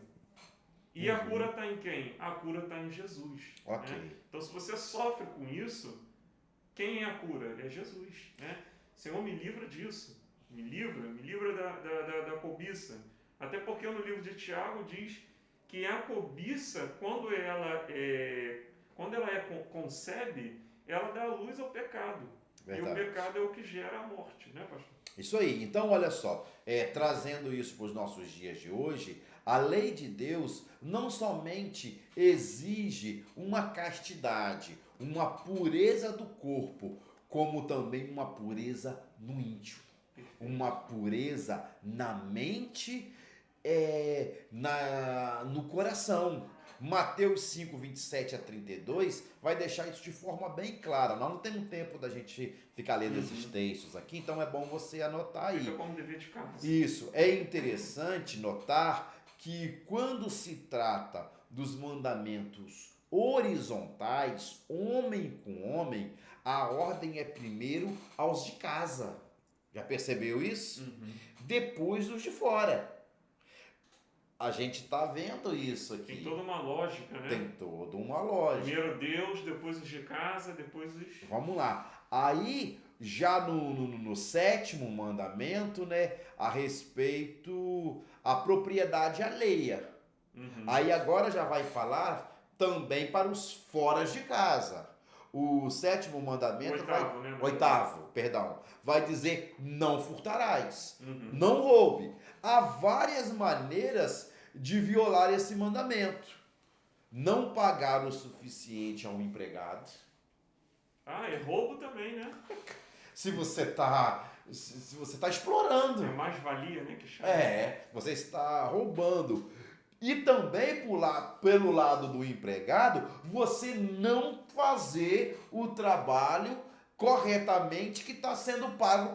E a cura está em quem? A cura está em Jesus. Ok. Né? Então se você sofre com isso, quem é a cura? É Jesus. Né? Senhor, me livra disso. Me livra da cobiça. Até porque no livro de Tiago diz que a cobiça, quando ela concebe, ela dá luz ao pecado. Verdade. E o pecado é o que gera a morte, né, pastor? Isso aí. Então, olha só, trazendo isso para os nossos dias de hoje, a lei de Deus não somente exige uma castidade, uma pureza do corpo, como também uma pureza no íntimo. Uma pureza na mente, no coração. Mateus 5:27-32 vai deixar isso de forma bem clara. Nós não temos tempo da gente ficar lendo esses textos aqui, então é bom você anotar aí. Fica como dever de casa. Isso. É interessante notar que quando se trata dos mandamentos horizontais, homem com homem, a ordem é primeiro aos de casa. Já percebeu isso? Depois os de fora. A gente está vendo isso aqui. Tem toda uma lógica, né? Tem toda uma lógica. Primeiro Deus, depois os de casa, depois os... Vamos lá. Aí, já no sétimo mandamento, né? A respeito à propriedade alheia. Aí agora já vai falar também para os foras de casa. O sétimo mandamento oitavo, vai dizer não furtarás, não roube. Há várias maneiras de violar esse mandamento. Não pagar o suficiente a um empregado. É roubo também, né? Se você está explorando. É mais-valia, né? Que chama. Você está roubando. E também pelo lado do empregado, você não fazer o trabalho corretamente que está sendo pago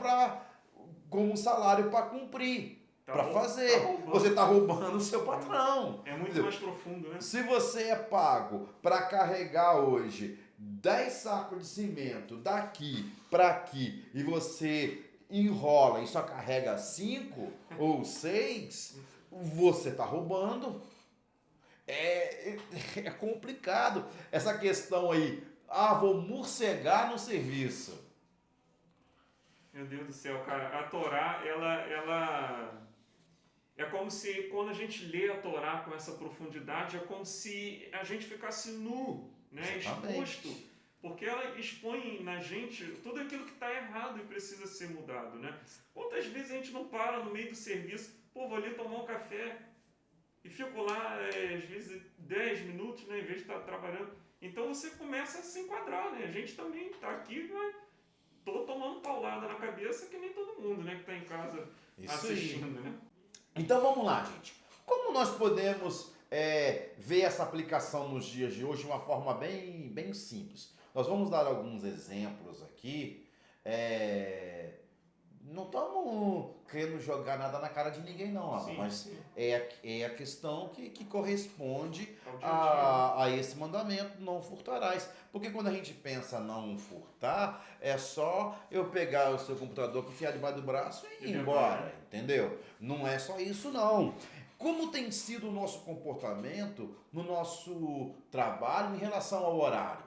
como salário para cumprir, para fazer. Você está roubando o seu patrão. É muito Entendeu? mais profundo, né? Se você é pago para carregar hoje 10 sacos de cimento daqui para aqui e você enrola e só carrega 5 ou 6, você está roubando. É complicado essa questão aí. Ah, vou morcegar no serviço. Meu Deus do céu, cara. A Torá, ela é como se, quando a gente lê a Torá com essa profundidade, é como se a gente ficasse nu, né? Exatamente. Exposto. Porque ela expõe na gente tudo aquilo que está errado e precisa ser mudado, né? Quantas vezes a gente não para no meio do serviço, pô, vou ali tomar um café e fico lá, às vezes, 10 minutos, né? Em vez de estar trabalhando. Então você começa a se enquadrar, né? A gente também está aqui, mas tô tomando paulada na cabeça que nem todo mundo, né? Que está em casa Isso assistindo, aí. né? Então vamos lá, gente. Como nós podemos ver essa aplicação nos dias de hoje de uma forma bem simples? Nós vamos dar alguns exemplos aqui. Não estamos querendo jogar nada na cara de ninguém, não, Alan, Sim, mas sim. é a questão que corresponde Ao dia a dia. a esse mandamento, não furtarás. Porque quando a gente pensa não furtar, é só eu pegar o seu computador, enfiar debaixo do braço e ir embora, entendeu? Não é só isso, não. Como tem sido o nosso comportamento no nosso trabalho em relação ao horário?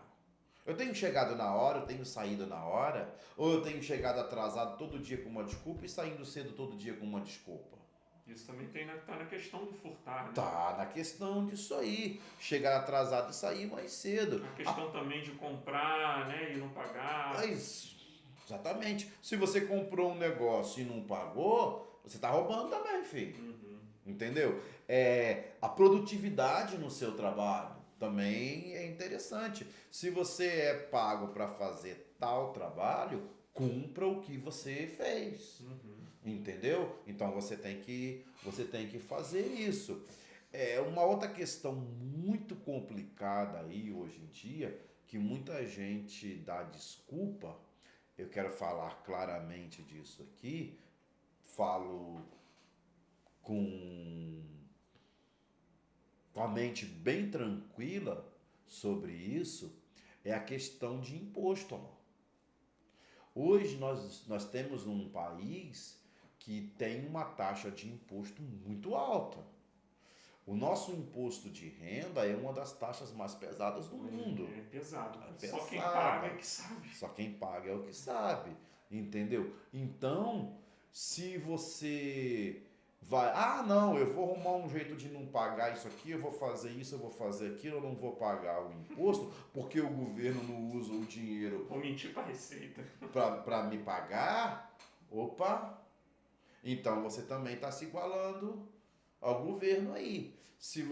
Eu tenho chegado na hora, eu tenho saído na hora, ou eu tenho chegado atrasado todo dia com uma desculpa e saindo cedo todo dia com uma desculpa? Isso também tá na questão do furtar, né? Tá na questão disso aí, chegar atrasado e sair mais cedo. A questão também de comprar, né? E não pagar. Mas, exatamente. Se você comprou um negócio e não pagou, você tá roubando também, filho. Uhum. Entendeu? A produtividade no seu trabalho também é interessante. Se você é pago para fazer tal trabalho, cumpra o que você fez. Uhum. Entendeu? Então você tem que fazer isso. Uma outra questão muito complicada aí hoje em dia, que muita gente dá desculpa, eu quero falar claramente disso aqui, falo com a mente bem tranquila sobre isso, é a questão de imposto, amor. Hoje nós temos um país que tem uma taxa de imposto muito alta. O nosso imposto de renda é uma das taxas mais pesadas do mundo. É pesado. É Só quem pesada. paga é que sabe. Só quem paga é o que sabe. Entendeu? Então, se você vai, não, eu vou arrumar um jeito de não pagar isso aqui, eu vou fazer isso, eu vou fazer aquilo, eu não vou pagar o imposto, porque o governo não usa o dinheiro Vou mentir para a Receita. para me pagar, opa, então você também está se igualando ao governo aí. Se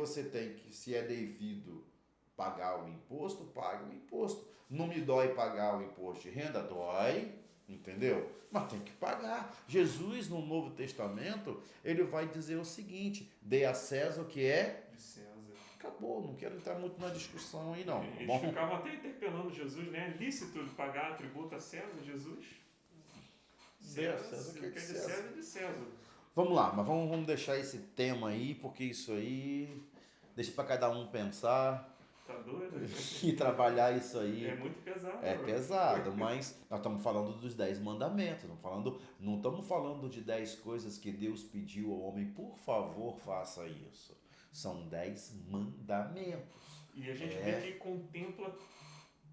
é devido pagar o imposto, pague o imposto. Não me dói pagar o imposto de renda? Dói, entendeu? Mas tem que pagar. Jesus, no Novo Testamento, ele vai dizer o seguinte: dê a César o que é De César. acabou, não quero entrar muito na discussão aí não. Eles ficavam até interpelando Jesus, né? É lícito pagar tributo a César, Jesus? Dê a César o que é de de César. César e de César. Vamos lá, mas vamos deixar esse tema aí, porque isso aí deixa para cada um pensar Tá doido? e trabalhar isso aí. É muito pesado. É pesado, mas nós estamos falando dos 10 mandamentos, não estamos falando de 10 coisas que Deus pediu ao homem, por favor, faça isso. São 10 mandamentos. E a gente vê que contempla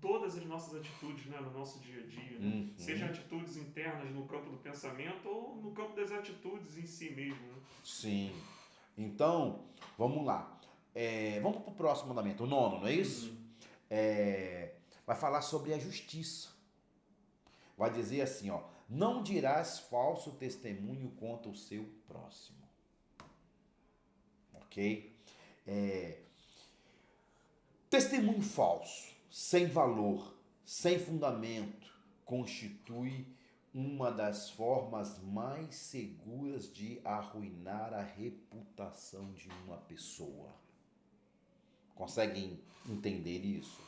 todas as nossas atitudes, né, no nosso dia a dia, né? Uhum. Seja atitudes internas no campo do pensamento ou no campo das atitudes em si mesmo. Né? Sim. Então, vamos lá. Vamos para o próximo mandamento, o 9º, não é isso? Vai falar sobre a justiça. Vai dizer assim, ó, não dirás falso testemunho contra o seu próximo. Ok? Testemunho falso, sem valor, sem fundamento, constitui uma das formas mais seguras de arruinar a reputação de uma pessoa. Conseguem entender isso?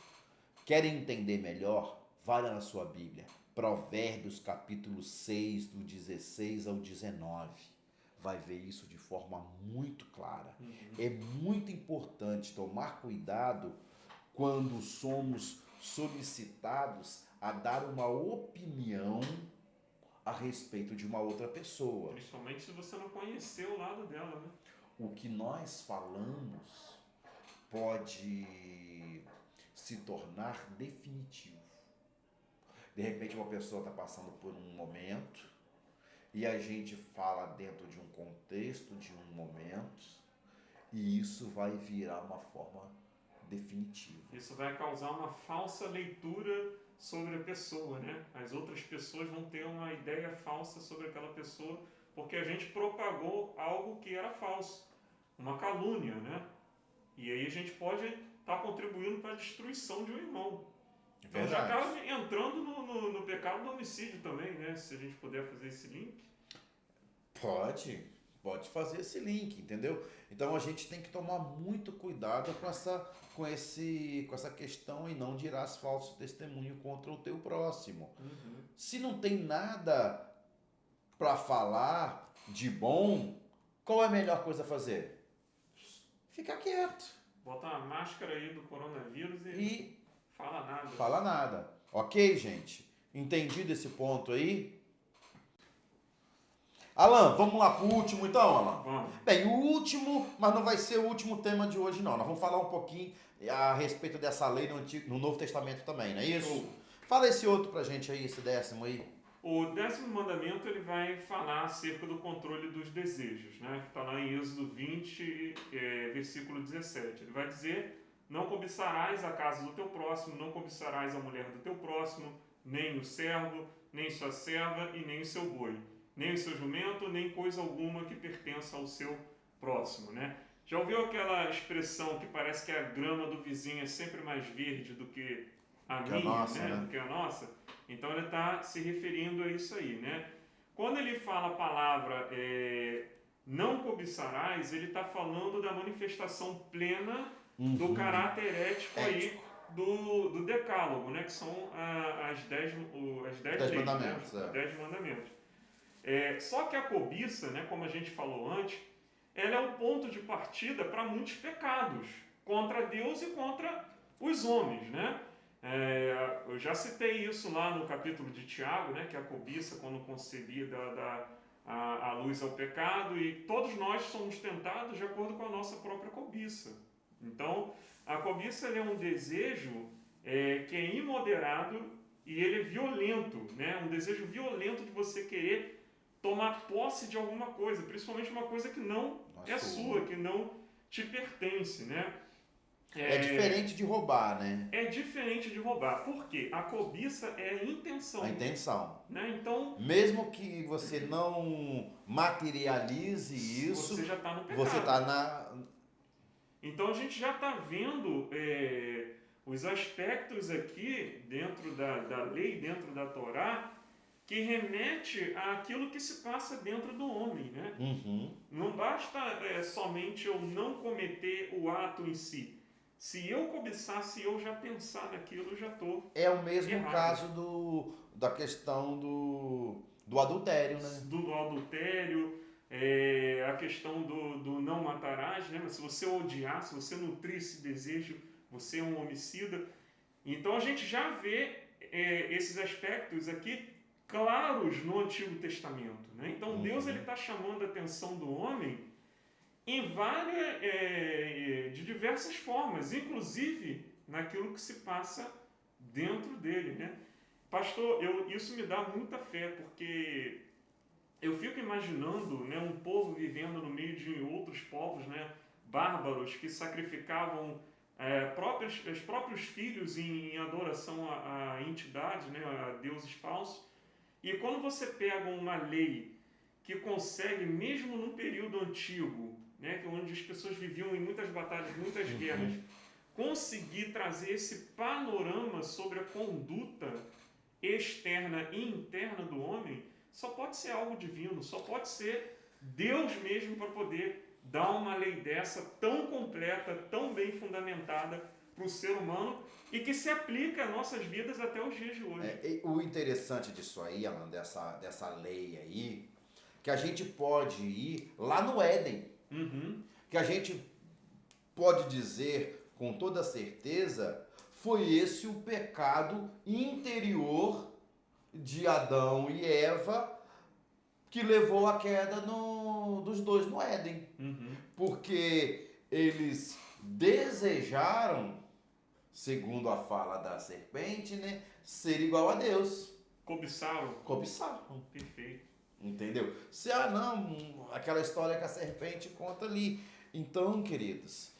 Querem entender melhor? Vai lá na sua Bíblia. Provérbios capítulo 6, do 16 ao 19. Vai ver isso de forma muito clara. É muito importante tomar cuidado quando somos solicitados a dar uma opinião a respeito de uma outra pessoa. Principalmente se você não conheceu o lado dela, né? O que nós falamos pode se tornar definitivo. De repente uma pessoa está passando por um momento e a gente fala dentro de um contexto, de um momento, e isso vai virar uma forma definitiva. Isso vai causar uma falsa leitura sobre a pessoa, né? As outras pessoas vão ter uma ideia falsa sobre aquela pessoa porque a gente propagou algo que era falso, uma calúnia, né? E aí a gente pode estar contribuindo para a destruição de um irmão. Então já acaba entrando no pecado do homicídio também, né? Se a gente puder fazer esse link. Pode fazer esse link, entendeu? Então a gente tem que tomar muito cuidado com essa questão e não dirás falso testemunho contra o teu próximo. Se não tem nada para falar de bom, qual é a melhor coisa a fazer? Ficar quieto. Bota uma máscara aí do coronavírus e fala nada. Fala nada. Ok, gente? Entendido esse ponto aí? Alan, vamos lá pro último então, Alan? Vamos. Bem, o último, mas não vai ser o último tema de hoje não. Nós vamos falar um pouquinho a respeito dessa lei no Novo Testamento também, não é isso? Fala esse outro pra gente aí, esse 10º aí. O 10º mandamento ele vai falar acerca do controle dos desejos, né? Que está lá em Êxodo 20, versículo 17. Ele vai dizer: não cobiçarás a casa do teu próximo, não cobiçarás a mulher do teu próximo, nem o servo, nem sua serva e nem o seu boi, nem o seu jumento, nem coisa alguma que pertença ao seu próximo, né? Já ouviu aquela expressão que parece que a grama do vizinho é sempre mais verde do que a minha, nossa, né? Do que a nossa? Então ele está se referindo a isso aí, né? Quando ele fala a palavra não cobiçarás, ele está falando da manifestação plena do caráter ético aí do decálogo, né? Que são as 10 leis, mandamentos, né? Os 10 mandamentos. Só que a cobiça, né, como a gente falou antes, ela é o ponto de partida para muitos pecados contra Deus e contra os homens, né? Eu já citei isso lá no capítulo de Tiago, né, que a cobiça, quando concebida, dá a luz ao pecado, e todos nós somos tentados de acordo com a nossa própria cobiça. Então, a cobiça é um desejo que é imoderado e ele é violento, né? Um desejo violento de você querer tomar posse de alguma coisa, principalmente uma coisa que não é sua, que não te pertence, né? É diferente de roubar, né? É diferente de roubar. Por quê? A cobiça é a intenção. A intenção. Né? Então, mesmo que você não materialize isso, você já está no pecado. Você está na... Então a gente já está vendo os aspectos aqui dentro da lei, dentro da Torá, que remete àquilo que se passa dentro do homem, né? Não basta somente eu não cometer o ato em si. Se eu cobiçar, se eu já pensar naquilo, eu já estou É o mesmo errado. Caso da questão do adultério, né? Do adultério, a questão do não matarás, né? Mas se você odiar, se você nutrir esse desejo, você é um homicida. Então a gente já vê esses aspectos aqui claros no Antigo Testamento, né? Então Deus está chamando a atenção do homem de diversas formas, inclusive naquilo que se passa dentro dele, né? Pastor, isso me dá muita fé, porque eu fico imaginando, né, um povo vivendo no meio de outros povos, né, bárbaros, que sacrificavam os próprios filhos em adoração a entidades, né, a deuses falsos. E quando você pega uma lei que consegue, mesmo num período antigo, né, onde as pessoas viviam em muitas batalhas, muitas guerras, conseguir trazer esse panorama sobre a conduta externa e interna do homem, só pode ser algo divino, só pode ser Deus mesmo para poder dar uma lei dessa tão completa, tão bem fundamentada para o ser humano e que se aplica às nossas vidas até os dias de hoje. O interessante disso aí, Alan, dessa lei aí, que a gente pode ir lá no Éden, que a gente pode dizer com toda certeza, foi esse o pecado interior de Adão e Eva que levou à queda dos dois no Éden. Porque eles desejaram, segundo a fala da serpente, né, ser igual a Deus. Cobiçaram. Perfeito. Entendeu? Se, não, aquela história que a serpente conta ali. Então, queridos,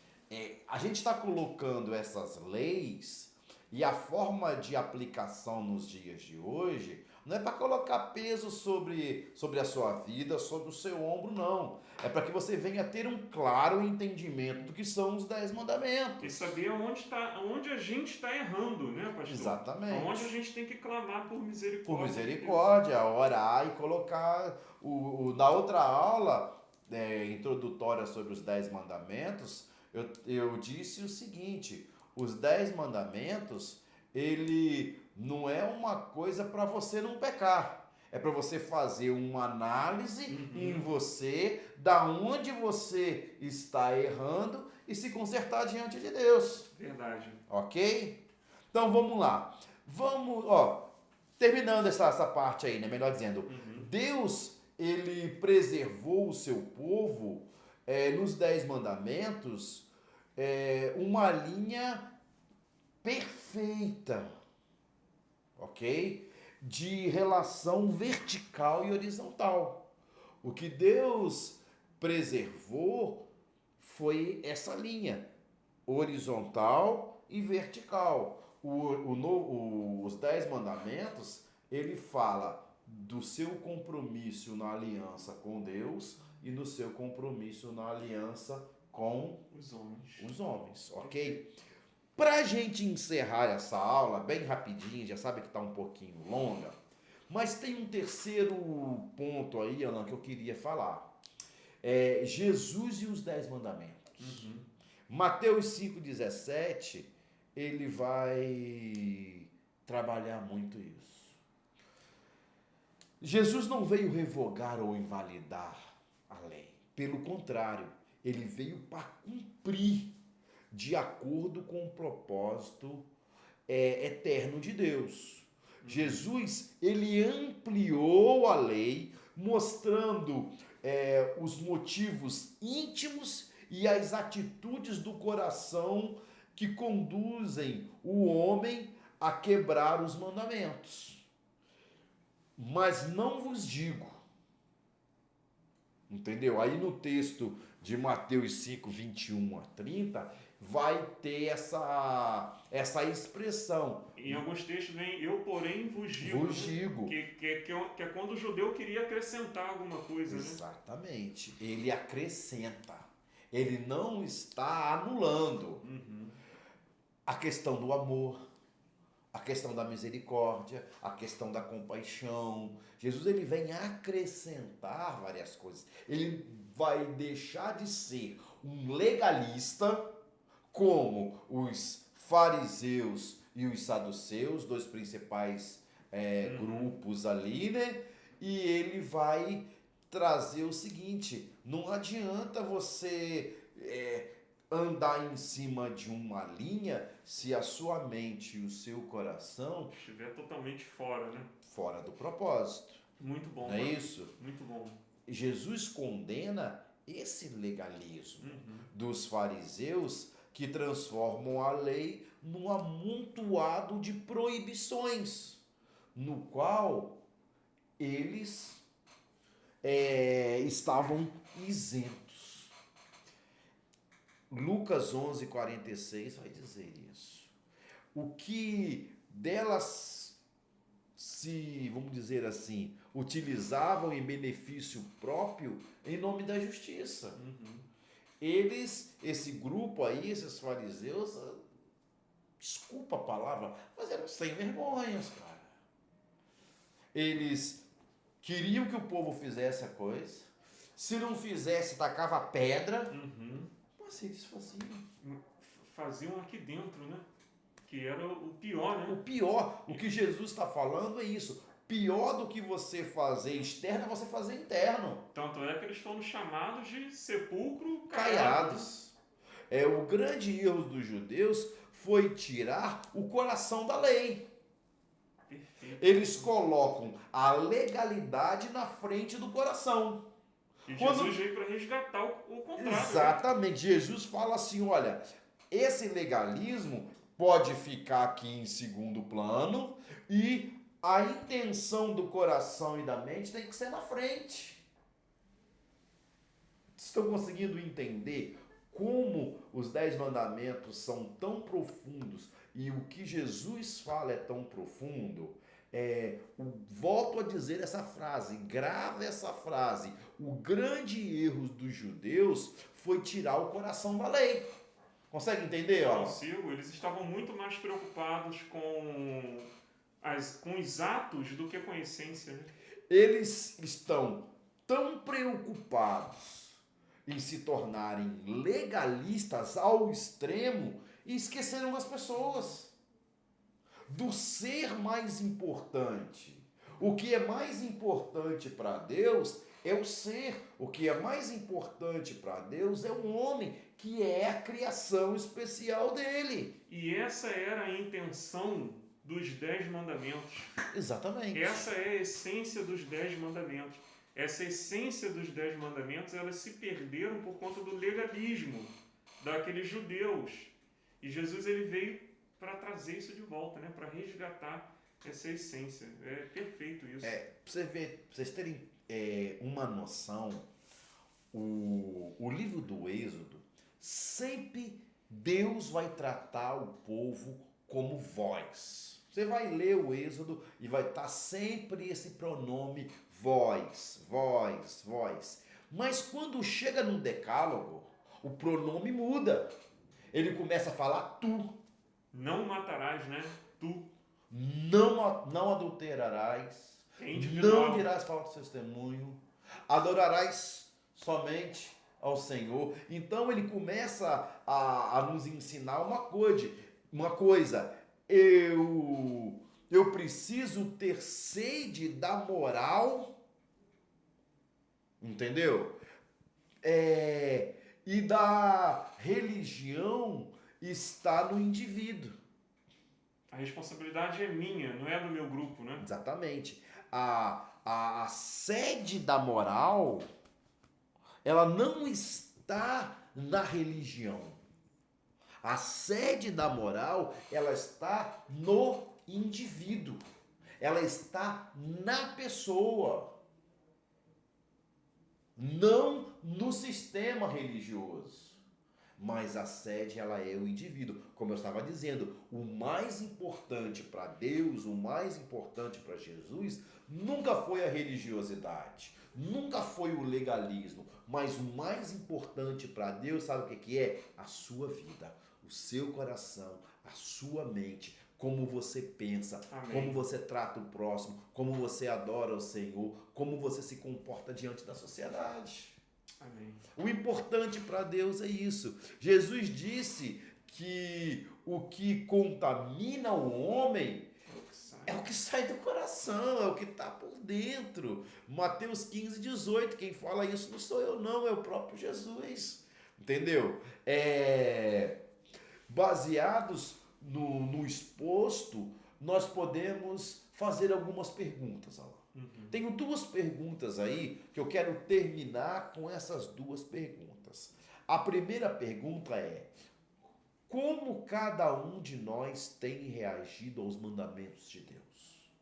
a gente está colocando essas leis e a forma de aplicação nos dias de hoje não é para colocar peso sobre a sua vida, sobre o seu ombro, não. É para que você venha ter um claro entendimento do que são os 10 mandamentos. E saber onde a gente está errando, né, pastor? Exatamente. Onde a gente tem que clamar por misericórdia. Por misericórdia, orar e colocar... Na outra aula introdutória sobre os 10 mandamentos, eu disse o seguinte: os 10 mandamentos, ele não é uma coisa para você não pecar. É para você fazer uma análise em você, da onde você está errando e se consertar diante de Deus. Verdade. Ok? Então vamos lá. Terminando essa parte aí, né? Melhor dizendo, Deus, ele preservou o seu povo nos 10 mandamentos, uma linha perfeita, ok? De relação vertical e horizontal. O que Deus preservou foi essa linha horizontal e vertical. Os 10 mandamentos, ele fala do seu compromisso na aliança com Deus e no seu compromisso na aliança com os homens, ok? Para a gente encerrar essa aula, bem rapidinho, já sabe que está um pouquinho longa, mas tem um terceiro ponto aí, Alan, que eu queria falar. Jesus e os 10 mandamentos. Mateus 5,17, ele vai trabalhar muito isso. Jesus não veio revogar ou invalidar a lei. Pelo contrário, ele veio para cumprir de acordo com o propósito eterno de Deus. Jesus, ele ampliou a lei, mostrando os motivos íntimos e as atitudes do coração que conduzem o homem a quebrar os mandamentos. Mas não vos digo, entendeu? Aí no texto de Mateus 5, 21 a 30, vai ter essa expressão. Em alguns textos vem, eu porém vos digo. Que é quando o judeu queria acrescentar alguma coisa. Exatamente. Né? Ele acrescenta. Ele não está anulando. A questão do amor, a questão da misericórdia, a questão da compaixão. Jesus, ele vem acrescentar várias coisas. Ele vai deixar de ser um legalista, como os fariseus e os saduceus, dois principais grupos ali, né? E ele vai trazer o seguinte: não adianta você andar em cima de uma linha se a sua mente e o seu coração estiver totalmente fora, né? Fora do propósito. Muito bom. Não é isso? Muito bom. Jesus condena esse legalismo dos fariseus que transformam a lei num amontoado de proibições, no qual eles estavam isentos. Lucas 11:46 vai dizer isso. O que delas se, vamos dizer assim, utilizavam em benefício próprio em nome da justiça. Eles, esse grupo aí, esses fariseus, desculpa a palavra, mas eram sem vergonhas, cara. Eles queriam que o povo fizesse a coisa. Se não fizesse, tacava pedra. Uhum. Mas eles faziam. Faziam aqui dentro, né? Que era o pior, O né? pior, o que Jesus está falando é isso. Pior do que você fazer externo é você fazer interno. Tanto é que eles foram chamados de sepulcro caiado. Caiados. O grande erro dos judeus foi tirar o coração da lei. Perfeito. Eles colocam a legalidade na frente do coração. E Jesus veio para resgatar o contrário. Exatamente. Jesus fala assim, olha, esse legalismo pode ficar aqui em segundo plano e a intenção do coração e da mente tem que ser na frente. Estão conseguindo entender como os 10 mandamentos são tão profundos e o que Jesus fala é tão profundo? Volto a dizer essa frase, grava essa frase. O grande erro dos judeus foi tirar o coração da lei. Consegue entender? Ó? Consigo, eles estavam muito mais preocupados com os atos do que com a essência, né? Eles estão tão preocupados em se tornarem legalistas ao extremo e esqueceram das pessoas, do ser mais importante. O que é mais importante para Deus é o ser. O que é mais importante para Deus é o homem, que é a criação especial dele. E essa era a intenção dos 10 mandamentos. Exatamente. Essa é a essência dos 10 mandamentos. Essa essência dos 10 mandamentos, elas se perderam por conta do legalismo daqueles judeus. E Jesus ele veio para trazer isso de volta, né? Para resgatar essa essência. É perfeito isso. Pra você ver, pra vocês terem uma noção, o livro do Êxodo, sempre Deus vai tratar o povo como vós. Você vai ler o Êxodo e vai estar sempre esse pronome vós, vós, vós. Mas quando chega no decálogo, o pronome muda. Ele começa a falar tu. Não matarás, né? Tu. Não adulterarás. Individual. Não dirás falso testemunho. Adorarás somente ao Senhor. Então ele começa a nos ensinar uma coisa. Eu preciso ter sede da moral, entendeu? E da religião está no indivíduo. A responsabilidade é minha, não é do meu grupo, né? Exatamente. A sede da moral, ela não está na religião. A sede da moral, ela está no indivíduo. Ela está na pessoa. Não no sistema religioso. Mas a sede, ela é o indivíduo. Como eu estava dizendo, o mais importante para Deus, o mais importante para Jesus, nunca foi a religiosidade, nunca foi o legalismo, mas o mais importante para Deus, sabe o que é? A sua vida, o seu coração, a sua mente, como você pensa, Amém. Como você trata o próximo, como você adora o Senhor, como você se comporta diante da sociedade. Amém. O importante para Deus é isso. Jesus disse que o que contamina o homem é o que sai do coração, é o que está por dentro. Mateus 15, 18, quem fala isso não sou eu não, é o próprio Jesus. Entendeu? Baseados no exposto, nós podemos fazer algumas perguntas, Alain. Uhum. Tenho 2 perguntas aí que eu quero terminar com essas 2 perguntas. A primeira pergunta é: como cada um de nós tem reagido aos mandamentos de Deus?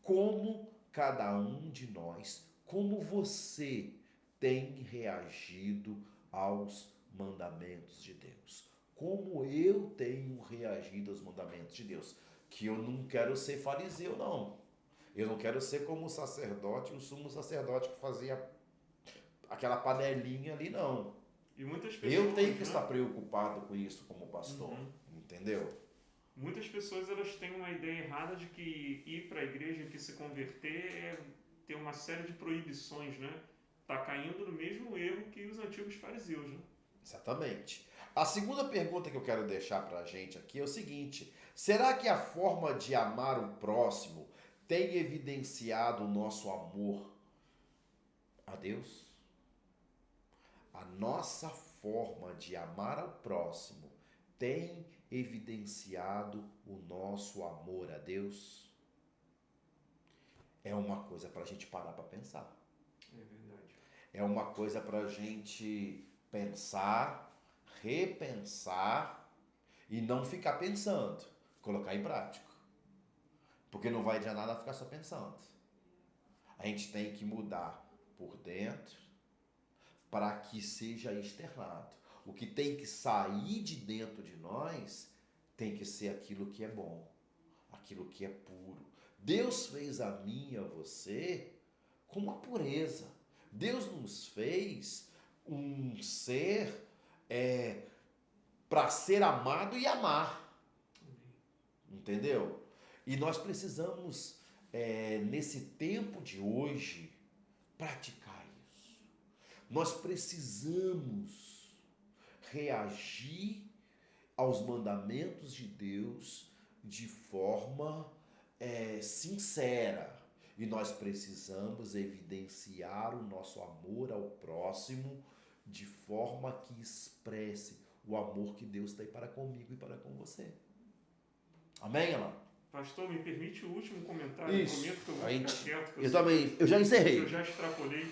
Como cada um de nós, como você tem reagido aos mandamentos de Deus? Como eu tenho reagido aos mandamentos de Deus? Que eu não quero ser fariseu, não. Eu não quero ser como o sacerdote, o sumo sacerdote que fazia aquela panelinha ali, não. E muitas pessoas, Eu tenho que estar preocupado com isso como pastor, entendeu? Muitas pessoas elas têm uma ideia errada de que ir para a igreja, que se converter uma série de proibições, né? Está caindo no mesmo erro que os antigos fariseus, né? Exatamente. A segunda pergunta que eu quero deixar para a gente aqui é o seguinte: será que a forma de amar o próximo tem evidenciado o nosso amor a Deus? A nossa forma de amar ao próximo tem evidenciado o nosso amor a Deus? É uma coisa para a gente parar para pensar. É verdade. É uma coisa para a gente pensar, repensar e não ficar pensando, colocar em prática. Porque não vai adiantar nada ficar só pensando. A gente tem que mudar por dentro para que seja externado. O que tem que sair de dentro de nós tem que ser aquilo que é bom, aquilo que é puro. Deus fez a mim e a você com uma pureza. Deus nos fez um ser para ser amado e amar. Entendeu? E nós precisamos, nesse tempo de hoje, praticar isso. Nós precisamos reagir aos mandamentos de Deus de forma sincera. E nós precisamos evidenciar o nosso amor ao próximo de forma que expresse o amor que Deus tem para comigo e para com você. Amém, Alan? Pastor, me permite o último comentário? Isso. Prometo que eu vou ficar quieto. Eu também, eu já encerrei. Eu já extrapolei.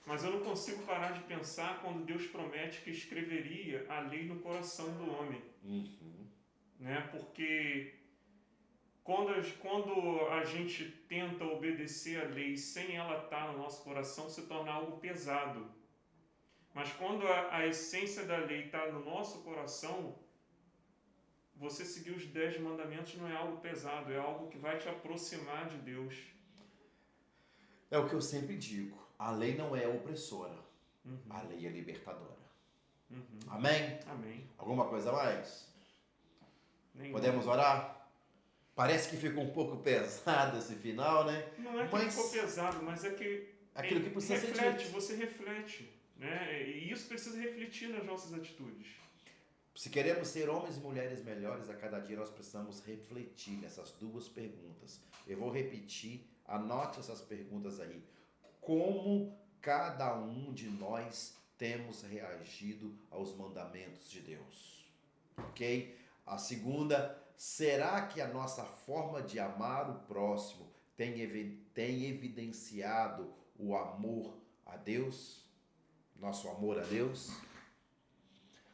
Mas eu não consigo parar de pensar quando Deus promete que escreveria a lei no coração do homem. Uhum. Né? Porque quando a gente tenta obedecer a lei sem ela estar no nosso coração, se torna algo pesado. Mas quando a essência da lei está no nosso coração, você seguir os 10 mandamentos não é algo pesado, é algo que vai te aproximar de Deus. É o que eu sempre digo, a lei não é opressora, Uhum. a lei é libertadora. Uhum. Amém? Amém. Alguma coisa a mais? Nenhuma. Podemos orar? Parece que ficou um pouco pesado esse final, né? Não é que ficou pesado, mas é que aquilo que precisa ser dito. Você reflete, né? E isso precisa refletir nas nossas atitudes. Se queremos ser homens e mulheres melhores a cada dia, nós precisamos refletir nessas duas perguntas. Eu vou repetir, anote essas perguntas aí. Como cada um de nós temos reagido aos mandamentos de Deus? Ok? A segunda, será que a nossa forma de amar o próximo tem evidenciado o amor a Deus? Nosso amor a Deus?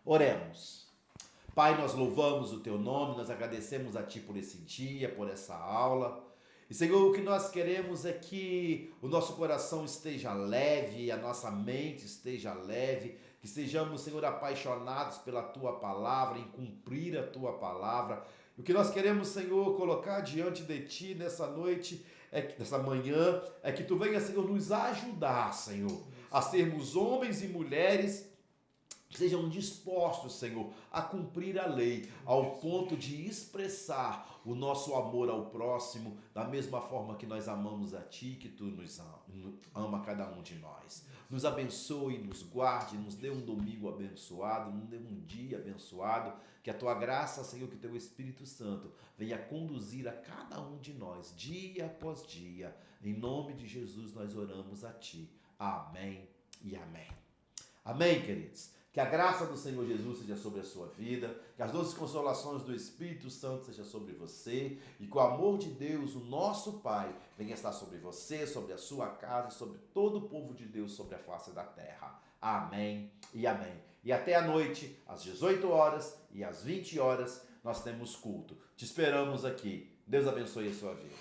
Oremos. Pai, nós louvamos o Teu nome, nós agradecemos a Ti por esse dia, por essa aula. E, Senhor, o que nós queremos é que o nosso coração esteja leve, a nossa mente esteja leve, que sejamos, Senhor, apaixonados pela Tua palavra, em cumprir a Tua palavra. O que nós queremos, Senhor, colocar diante de Ti nessa noite, nessa manhã, é que Tu venha, Senhor, nos ajudar, Senhor, a sermos homens e mulheres que sejam dispostos, Senhor, a cumprir a lei, ao ponto de expressar o nosso amor ao próximo, da mesma forma que nós amamos a Ti, que Tu nos ama cada um de nós. Nos abençoe, nos guarde, nos dê um domingo abençoado, nos dê um dia abençoado, que a Tua graça, Senhor, que o Teu Espírito Santo venha conduzir a cada um de nós, dia após dia. Em nome de Jesus nós oramos a Ti. Amém e amém. Amém, queridos? Que a graça do Senhor Jesus seja sobre a sua vida, que as doces consolações do Espírito Santo sejam sobre você e que o amor de Deus, o nosso Pai, venha estar sobre você, sobre a sua casa e sobre todo o povo de Deus sobre a face da terra. Amém e amém. E até a noite, às 18 horas e às 20 horas, nós temos culto. Te esperamos aqui. Deus abençoe a sua vida.